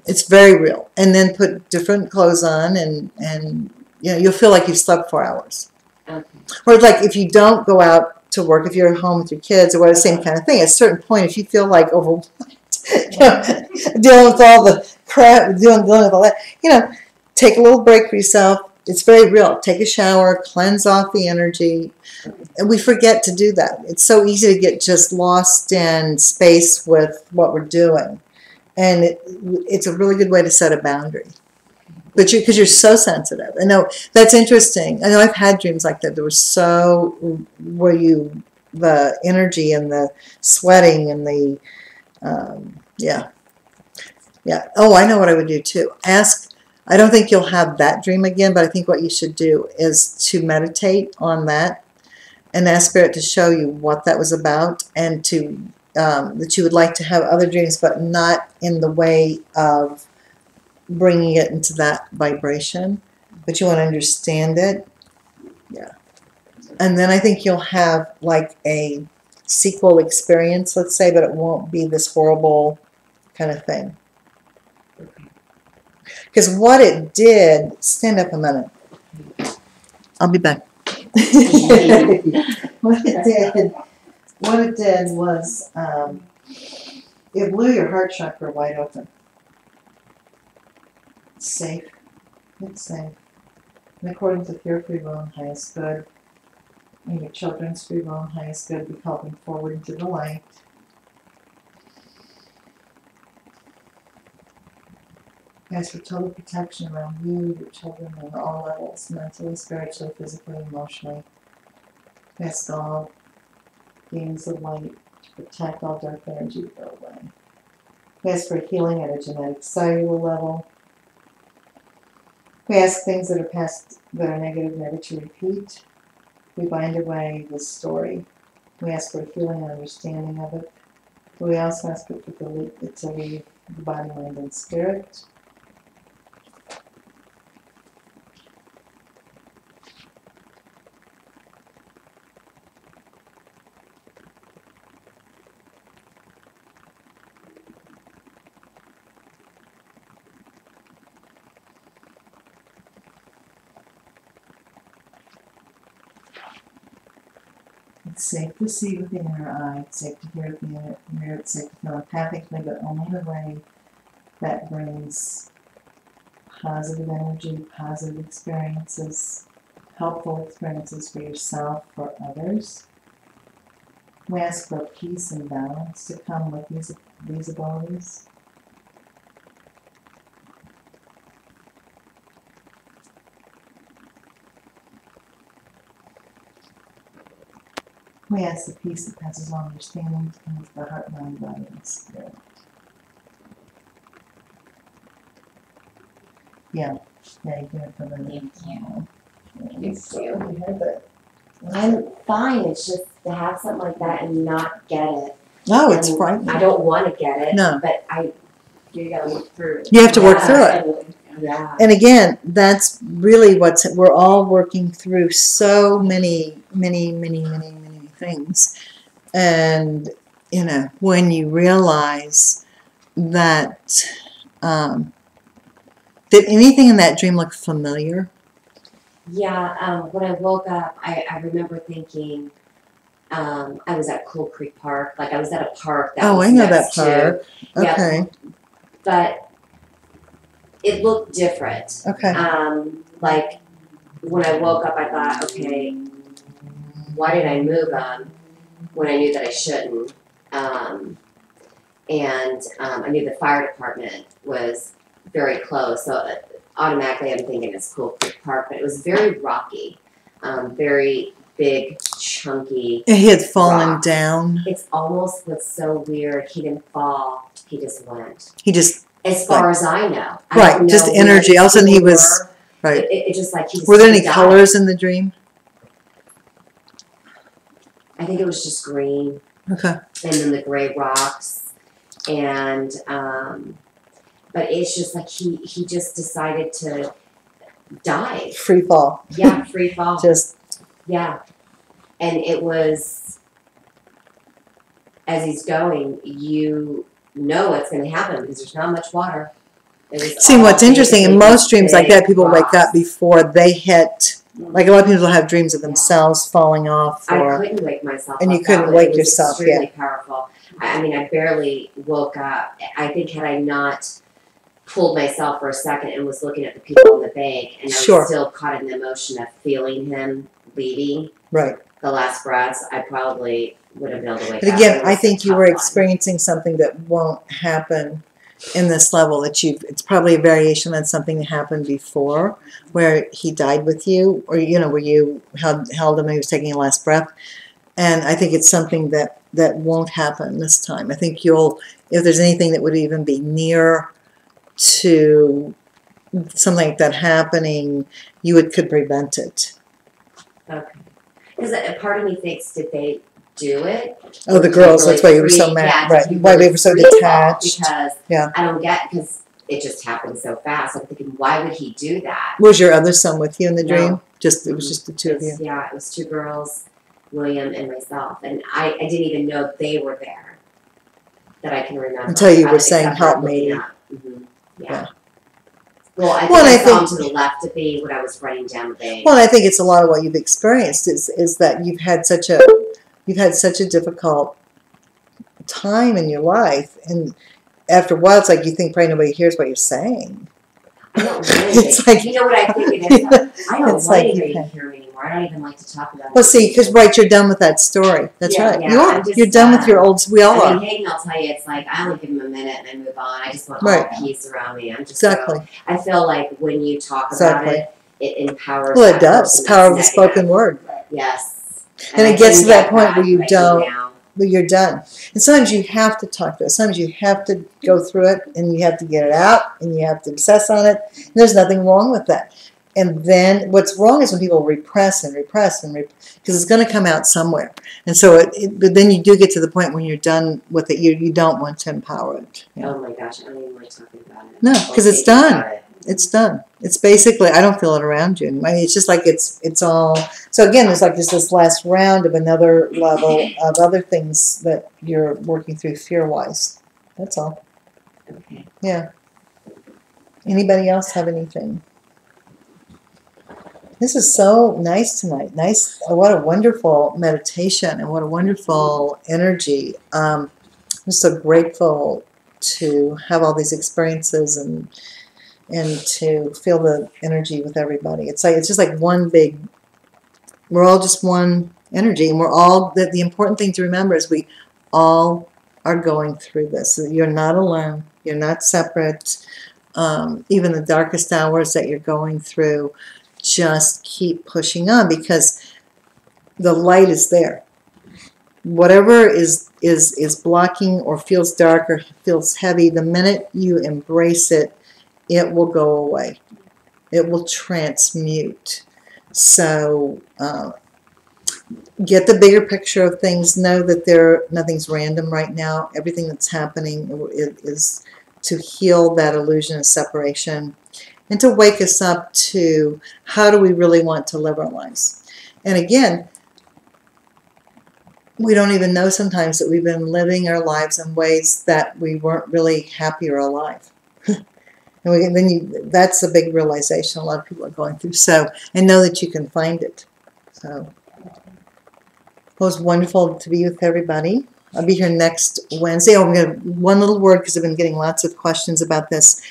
It's very real. And then put different clothes on and you'll feel like you've slept 4 hours. Okay. Or like if you don't go out to work, if you're at home with your kids or whatever, same kind of thing. At a certain point, if you feel like overwhelmed, dealing with all the crap, dealing with all that, take a little break for yourself. It's very real. Take a shower, cleanse off the energy. And we forget to do that. It's so easy to get just lost in space with what we're doing. And it's a really good way to set a boundary. But because you're so sensitive. I know that's interesting. I know I've had dreams like that. The energy and the sweating and the, yeah. Oh, I know what I would do too. I don't think you'll have that dream again, but I think what you should do is to meditate on that and ask Spirit to show you what that was about and to, that you would like to have other dreams, but not in the way of bringing it into that vibration, but you want to understand it. Yeah. And then I think you'll have like a sequel experience, let's say, but it won't be this horrible kind of thing. Because what it did, stand up a minute. I'll be back. What it did was it blew your heart chakra wide open. It's safe. It's safe. In accordance with your free will and highest good, and your children's free will and highest good, we call them forward into the light. Ask for total protection around you, your children, on all levels, mentally, spiritually, physically, emotionally. Ask all beings of light to protect all dark energy to go away. We ask for healing at a genetic cellular level. We ask things that are past that are negative never to repeat. We bind away this story. We ask for healing and understanding of it. We also ask it to leave the body, mind, and spirit. It's safe to see with the inner eye, it's safe to hear with the inner ear, it's safe to feel empathically, but only in a way that brings positive energy, positive experiences, helpful experiences for yourself, for others. We ask for peace and balance to come with these abilities. We ask the peace that passes all understanding to come into the heart, mind, body, and spirit. Yeah, you do it for the Thank you. Thank you. We heard that. I'm fine, it's just to have something like that and not get it. No, it's And frightening. I don't wanna get it. No. But you gotta look through it. You have to work through it. Yeah. And again, that's really we're all working through so many things. And, when you realize that, did anything in that dream look familiar? Yeah, when I woke up, I remember thinking, I was at Cool Creek Park, like I was at a park that Oh, was I know that next park. to, yeah, Okay, but it looked different. okay. Like when I woke up, I thought, okay, why did I move when I knew that I shouldn't? I knew the fire department was very close, so automatically I'm thinking it's Cool Creek Park, but it was very rocky, very big, chunky. He had fallen rock. down. It's almost what's so weird. He didn't fall. He just went. He just, As far as I know. I right, don't know just where energy. All of a sudden he people was, were. right. It just like he just Were there any died. colors in the dream? I think it was just green. Okay. And then the gray rocks. And but it's just like he just decided to die. Free fall. Yeah, free fall. Just, Yeah. And it was, as he's going, you know what's going to happen because there's not much water. see, what's interesting, in most dreams like that, people wake up before they hit, like a lot of people have dreams of themselves falling off, I or, couldn't wake myself and up. you couldn't That wake was yourself, extremely powerful. I mean, I barely woke up. I think had I not pulled myself for a second and was looking at the people in the bank, and I Sure. was still caught in the emotion of feeling him leaving right. the last breaths, I probably would have been able to wake But up. again, It I was a think you tough were one. experiencing something that won't happen in this level, that it's probably a variation on something that happened before, where he died with you, or, where you held him and he was taking a last breath. And I think it's something that won't happen this time. I think if there's anything that would even be near to something like that happening, you could prevent it. Okay. Because a part of me thinks, did they do it? Oh, the Or girls, did that's why you were really so freak- mad, yeah, right, did you why really we were so freak out? detached. Because Yeah. I don't get, because it just happened so fast. I'm thinking, why would he do that? Was your other son with you in the No. dream? It was just the two of you. Yeah, it was two girls, William and myself, and I didn't even know they were there. That I can remember. Until you were Except saying, for "Help looking me." up. Mhm. Yeah. Yeah. Well, I think Well, I I saw him think- to the left of me when I was running down the bank. Well, I think it's a lot of what you've experienced is that you've had such a difficult time in your life, and after a while, it's like you think probably nobody hears what you're saying. I don't want It's anybody. like- You know what I think it is? I don't It's want like anybody you to can- hear me anymore. I don't even like to talk about it. Well, see, because you're done with that story. That's Yeah, right. yeah, You are. I'm just, You're done with your old. We all I are. mean, Hayden, I'll tell you, it's like I only give him a minute and I move on. I just want Right. all peace around me. I'm just Exactly. so, I feel like when you talk Exactly. about it empowers. Well, it that does. person Power of the that's spoken negative. word. Yes. And I it gets couldn't to that get point where you but I do don't- now. But you're done. And sometimes you have to talk to it. Sometimes you have to go through it, and you have to get it out, and you have to obsess on it. And there's nothing wrong with that. And then what's wrong is when people repress because it's going to come out somewhere. And so, but then you do get to the point when you're done with it. You don't want to empower it. Yeah. Oh my gosh, I don't even like talking about it. No, Or 'cause it's thinking done. about it. It's done. It's basically, I don't feel it around you. I mean, it's just like it's all. So again, there's like this last round of another level of other things that you're working through fear-wise. That's all. Okay. Yeah. Anybody else have anything? This is so nice tonight. Nice. What a wonderful meditation and what a wonderful energy. I'm so grateful to have all these experiences and to feel the energy with everybody. It's just like one big. We're all just one energy, and we're all. The important thing to remember is we all are going through this. You're not alone. You're not separate. Even the darkest hours that you're going through, just keep pushing on because the light is there. Whatever is blocking or feels dark or feels heavy, the minute you embrace it, it will go away. It will transmute. So get the bigger picture of things. Know that nothing's random right now. Everything that's happening is to heal that illusion of separation and to wake us up to how do we really want to live our lives. And again, we don't even know sometimes that we've been living our lives in ways that we weren't really happy or alive. And that's a big realization a lot of people are going through. So, and know that you can find it. So, it was wonderful to be with everybody. I'll be here next Wednesday. Oh, I'm going to one little word because I've been getting lots of questions about this.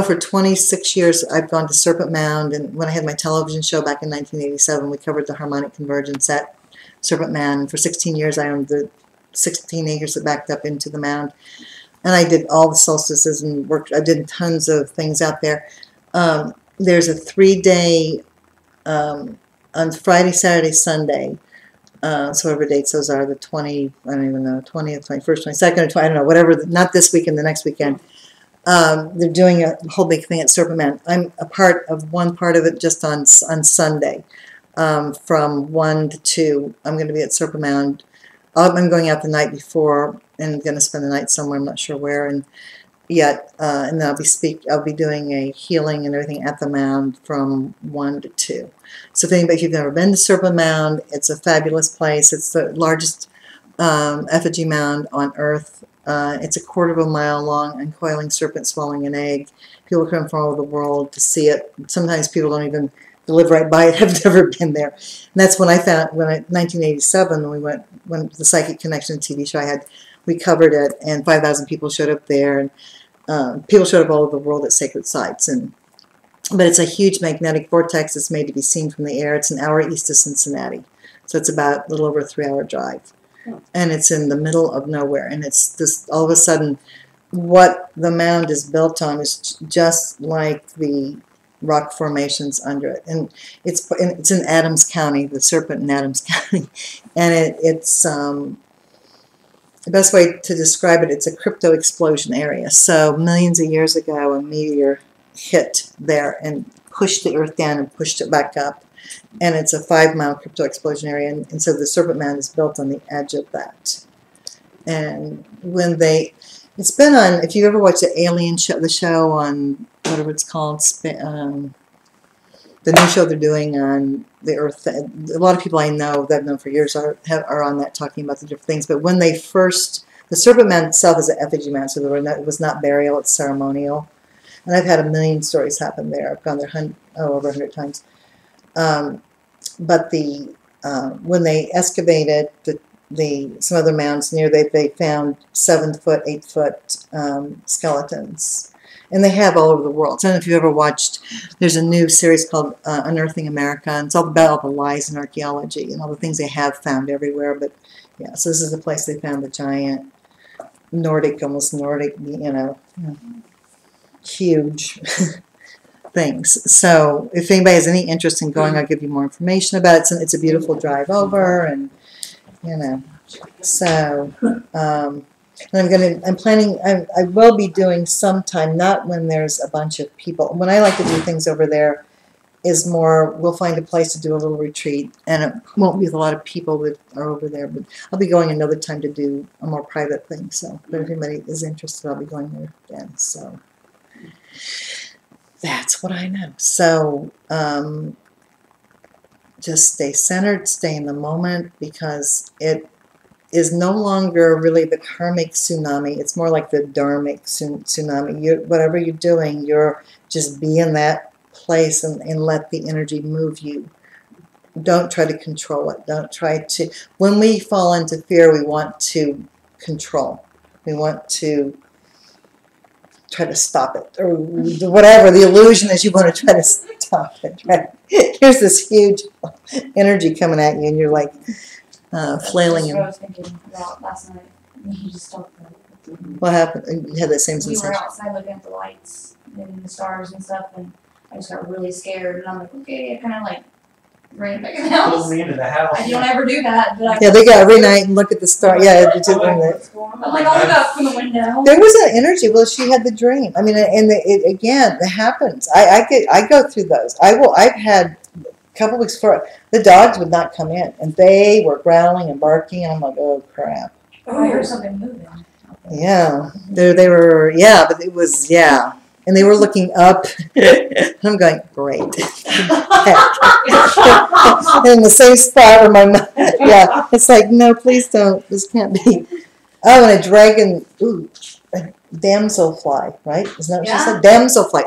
For 26 years, I've gone to Serpent Mound, and when I had my television show back in 1987, we covered the harmonic convergence at Serpent Mound. For 16 years, I owned the 16 acres that backed up into the mound, and I did all the solstices and worked. I did tons of things out there. There's a 3-day on Friday, Saturday, Sunday. So whatever dates those are, the 20, I don't even know, 20th, 21st, 22nd, or 20, I don't know, whatever, not this weekend, the next weekend. They're doing a whole big thing at Serpent Mound. I'm a part of one part of it just on Sunday from 1 to 2. I'm going to be at Serpent Mound. I'm going out the night before and going to spend the night somewhere. I'm not sure where and yet. And then I'll be doing a healing and everything at the mound from 1 to 2. So if you've never been to Serpent Mound, it's a fabulous place. It's the largest effigy mound on Earth. It's a 1/4 mile long, uncoiling serpent swallowing an egg. People come from all over the world to see it. Sometimes people don't even live right by it, have never been there. And that's when I found, 1987, when the Psychic Connection TV show we covered it, and 5,000 people showed up there, and people showed up all over the world at sacred sites. But it's a huge magnetic vortex. It's made to be seen from the air. It's an hour east of Cincinnati. So it's about a little over a 3-hour drive. And it's in the middle of nowhere. And it's this, all of a sudden, what the mound is built on is just like the rock formations under it. And it's in Adams County, the Serpent in Adams County. And it's the best way to describe it, it's a crypto explosion area. So millions of years ago, a meteor hit there and pushed the earth down and pushed it back up. And it's a 5-mile crypto explosion area. And so the Serpent Mound is built on the edge of that. And it's been on, if you ever watch the Alien show, the show on whatever it's called, the new show they're doing on the Earth. A lot of people I know that I've known for years are on that, talking about the different things. But when the Serpent Mound itself is an effigy mound, so it was not burial, it's ceremonial. And I've had a million stories happen there. I've gone there over 100 times. But when they excavated some other mounds near, they found 7-foot, 8-foot skeletons, and they have all over the world. So I don't know if you've ever watched. There's a new series called Unearthing America, and it's all about all the lies in archaeology and all the things they have found everywhere. But yeah, so this is the place they found the giant almost Nordic, huge. Things. So if anybody has any interest in going, I'll give you more information about it. It's a beautiful drive over, and so I'm planning. I will be doing sometime, not when there's a bunch of people. When I like to do things over there is more, we'll find a place to do a little retreat, and it won't be with a lot of people that are over there, but I'll be going another time to do a more private thing. So, but if anybody is interested, I'll be going there again. So that's what I know. So just stay centered, stay in the moment, because it is no longer really the karmic tsunami. It's more like the dharmic tsunami. Whatever you're doing, you're just be in that place. place and let the energy move you. Don't try to control it. Don't try to. When we fall into fear, we want to control. We want to try to stop it, or whatever the illusion is. You want to try to stop it. Right? Here's this huge energy coming at you, and you're like flailing. That's what I was thinking about last night. You just talked about it. What happened? You had that same We were sensation. outside looking at the lights and the stars and stuff, and I just got really scared. And I'm like, okay, I kind of like ran back in the house. Pulled me into the house. I don't ever do that, but I. Yeah, they go every night and look at the star. Yeah, it's just I'm like, I'll look up from the window. there was an energy. Well, she had the dream. I mean, and it again, it happens. I go through those. I've had a couple weeks before. The dogs would not come in, and they were growling and barking, and I'm like, oh crap. I heard something moving. Yeah, they were. Yeah, but it was and they were looking up. And I'm going, great. In the same spot where my mom. Yeah, it's like, no, please don't. This can't be. Oh, and a dragon. Ooh, a damselfly, right? Isn't that what she said? Damselfly.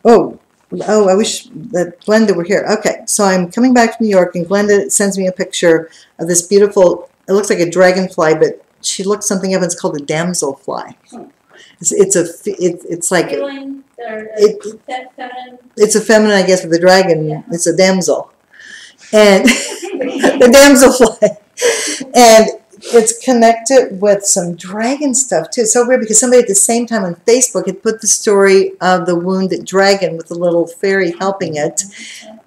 Oh. I wish that Glenda were here. Okay, so I'm coming back from New York, and Glenda sends me a picture of this beautiful. It looks like a dragonfly, but she looked something up, and it's called a damselfly. It's like Feeling, or feminine. it's a feminine, I guess, with the dragon. Yeah. It's a damsel, and the damselfly, and it's connected with some dragon stuff too. It's so weird because somebody at the same time on Facebook had put the story of the wounded dragon with the little fairy helping it.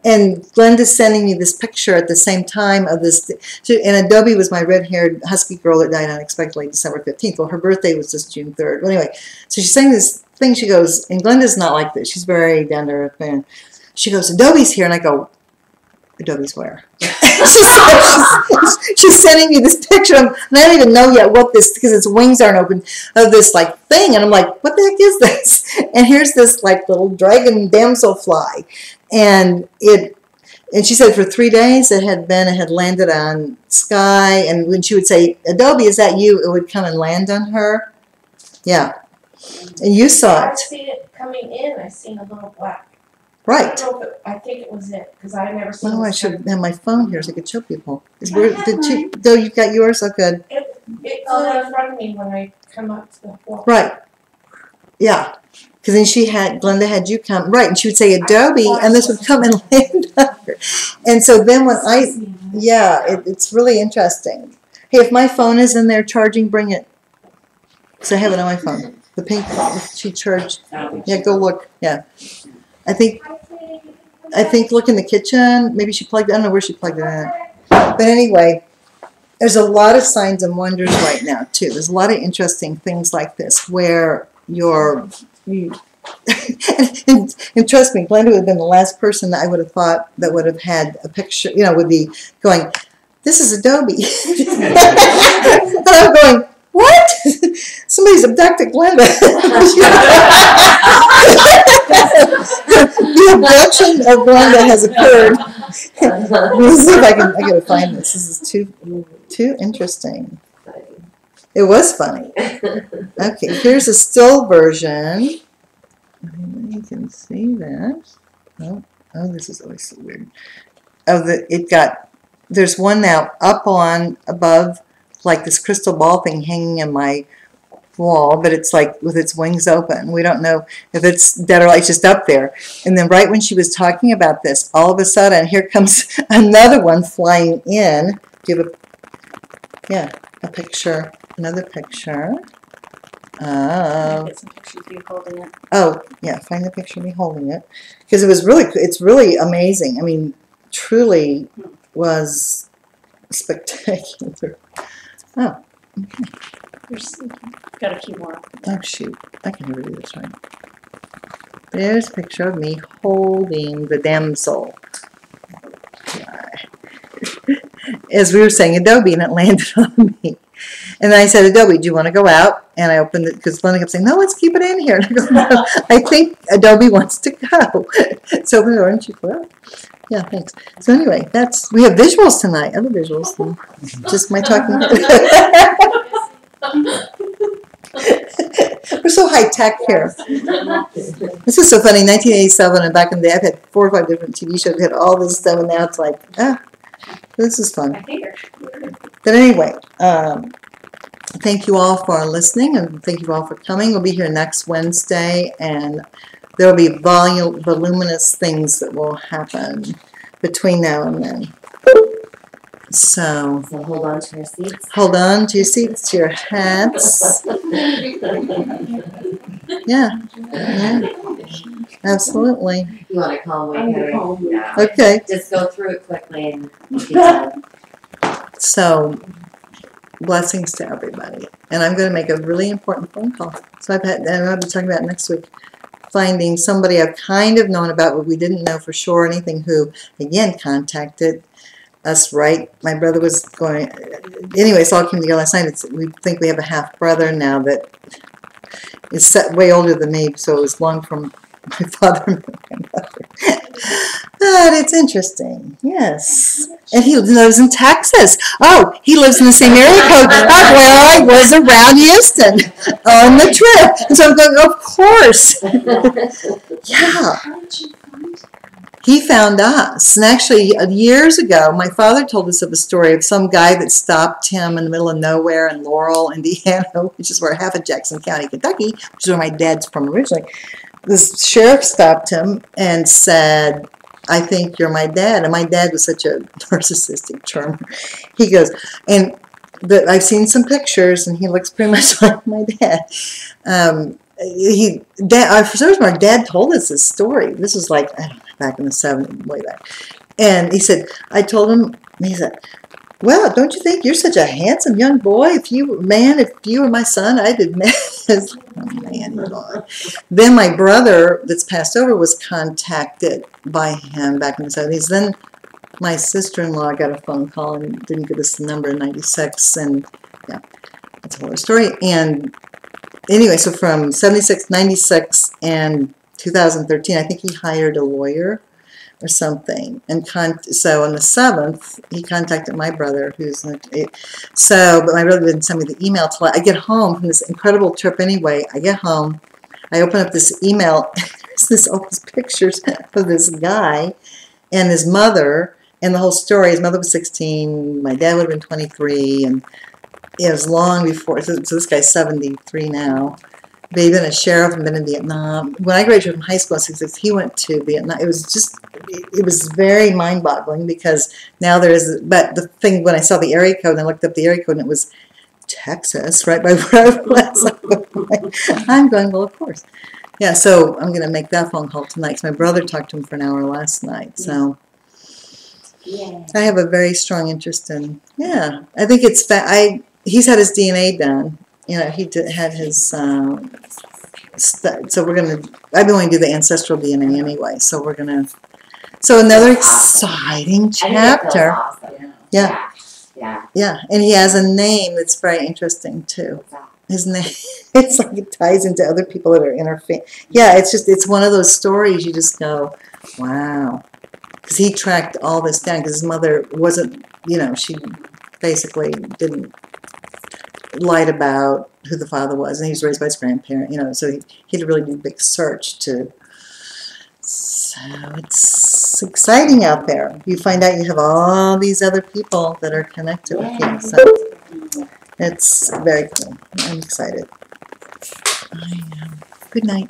And Glenda's sending me this picture at the same time of this. And Adobe was my red-haired husky girl that died unexpectedly December 15th. Well, her birthday was just June 3rd. Well, anyway, so she's saying this thing. She goes, and Glenda's not like this. She's very down to earth. And she goes, Adobe's here. And I go, Adobe's where? she's sending me this picture. And I don't even know yet what this, because its wings aren't open, of this like thing. And I'm like, what the heck is this? And here's this like little dragon damselfly. And she said for 3 days it had landed on Sky, and when she would say, Adobe, is that you? It would come and land on her. Yeah. And you saw I've it. seen it coming in. I've seen a little black. Right. I think it was it because I never seen. Oh, I this should kind have my phone here so I could show people. I have mine. Though you've got yours? Oh, good. It's in front of me when I come up to the floor. Right. Yeah. Because then Glenda had you come, right, and she would say Adobe, and this would come and land on her. And so then when it's really interesting. Hey, if my phone is in there charging, bring it. Because I have it on my phone. The pink phone, she charged. Yeah, go look. Yeah. I think look in the kitchen. Maybe she plugged it. I don't know where she plugged it in. But anyway, there's a lot of signs and wonders right now, too. There's a lot of interesting things like this where and trust me, Glenda would have been the last person that I would have thought that would have had a picture, would be going, this is Adobe. And I'm going, what? Somebody's abducted Glenda. The abduction of Glenda has occurred. Let me see if I gotta find this. This is too interesting. It was funny. Okay, here's a still version. You can see that. Oh, this is always so weird. There's one now up on above, like this crystal ball thing hanging in my wall, but it's like with its wings open. We don't know if it's dead or alive, it's just up there. And then right when she was talking about this, all of a sudden, here comes another one flying in. Give a picture. Another picture. Get some pictures of you holding it. Oh, yeah, find the picture of me holding it. Because it's really amazing. I mean, truly was spectacular. Oh, Got a few more. oh shoot. I can never do this right. There's a picture of me holding the damsel. As we were saying, Adobe, and it landed on me. And then I said, Adobe, do you want to go out? And I opened it because Glenda kept saying, no, let's keep it in here. And I go, no, I think Adobe wants to go. So open the door and she go out. Yeah, thanks. So anyway, we have visuals tonight, other visuals than just my talking. We're so so high tech here. This is so funny. 1987, and back in the day, I've had 4 or 5 different TV shows. We had all this stuff, and now it's like, this is fun. I think But anyway, thank you all for listening, and thank you all for coming. We'll be here next Wednesday, and there will be voluminous things that will happen between now and then. So So hold on to your seats. hold on to your seats, to your hats. Yeah, absolutely. You want to call me? I'm gonna Harry? call you. Yeah. Okay, Just go through it quickly and we'll be done. so blessings to everybody. And I'm going to make a really important phone call. So and I'll be talking about it next week. Finding somebody I've kind of known about, but we didn't know for sure anything, who, again, contacted us right. My brother was going, anyway, it all came together last night. We think we have a half-brother now that is way older than me, so it was long from my father and my mother. But it's interesting, yes. And he lives in Texas. Oh, he lives in the same area code of where I was around Houston on the trip. And so I'm going, of course. Yeah. How did you find it? He found us. And actually, years ago, my father told us of a story of some guy that stopped him in the middle of nowhere in Laurel, Indiana, which is where half of Jackson County, Kentucky, which is where my dad's from originally. This sheriff stopped him and said, I think you're my dad. And my dad was such a narcissistic charmer. He goes, and I've seen some pictures, and he looks pretty much like my dad. For some reason, our dad told us this story. This was like, I don't know, back in the 70s, way back. And he said, I told him, he said, well, don't you think you're such a handsome young boy? If you were my son, I'd admit. Oh, man, Lord. Then my brother that's passed over was contacted by him back in the 70s. Then my sister-in-law got a phone call and didn't give us the number in 96. And yeah, that's a whole other story. And anyway, so from 76, 96, and 2013, I think he hired a lawyer or something. And so on the 7th, he contacted my brother, who's but my brother didn't send me the email till I get home from this incredible trip anyway. I get home, I open up this email, and there's all these pictures of this guy and his mother, and the whole story. His mother was 16, my dad would have been 23, and it was long before, so this guy's 73 now. But he'd been a sheriff and been in Vietnam. When I graduated from high school in 66, he went to Vietnam. It was very mind-boggling, because now there is, but the thing, when I saw the area code, and I looked up the area code, and it was Texas, right by where I was. I'm going, well, of course. Yeah, so I'm going to make that phone call tonight, because my brother talked to him for an hour last night, so. Yeah. I have a very strong interest in, yeah, I think it's, he's had his DNA done. You know, he had his, so we're going to, I've been wanting to do the ancestral DNA anyway, so we're going to, so another exciting chapter. I think it feels awesome. Yeah. Yeah. Yeah, and he has a name that's very interesting too. His name, it's like it ties into other people that are in our family. Yeah, it's one of those stories you just go, wow. Because he tracked all this down, because his mother wasn't, she basically didn't lied about who the father was, and he was raised by his grandparent, so he had to really do a big search to. So it's exciting out there. You find out you have all these other people that are connected with you. So it's very cool. I'm excited. I know. Good night.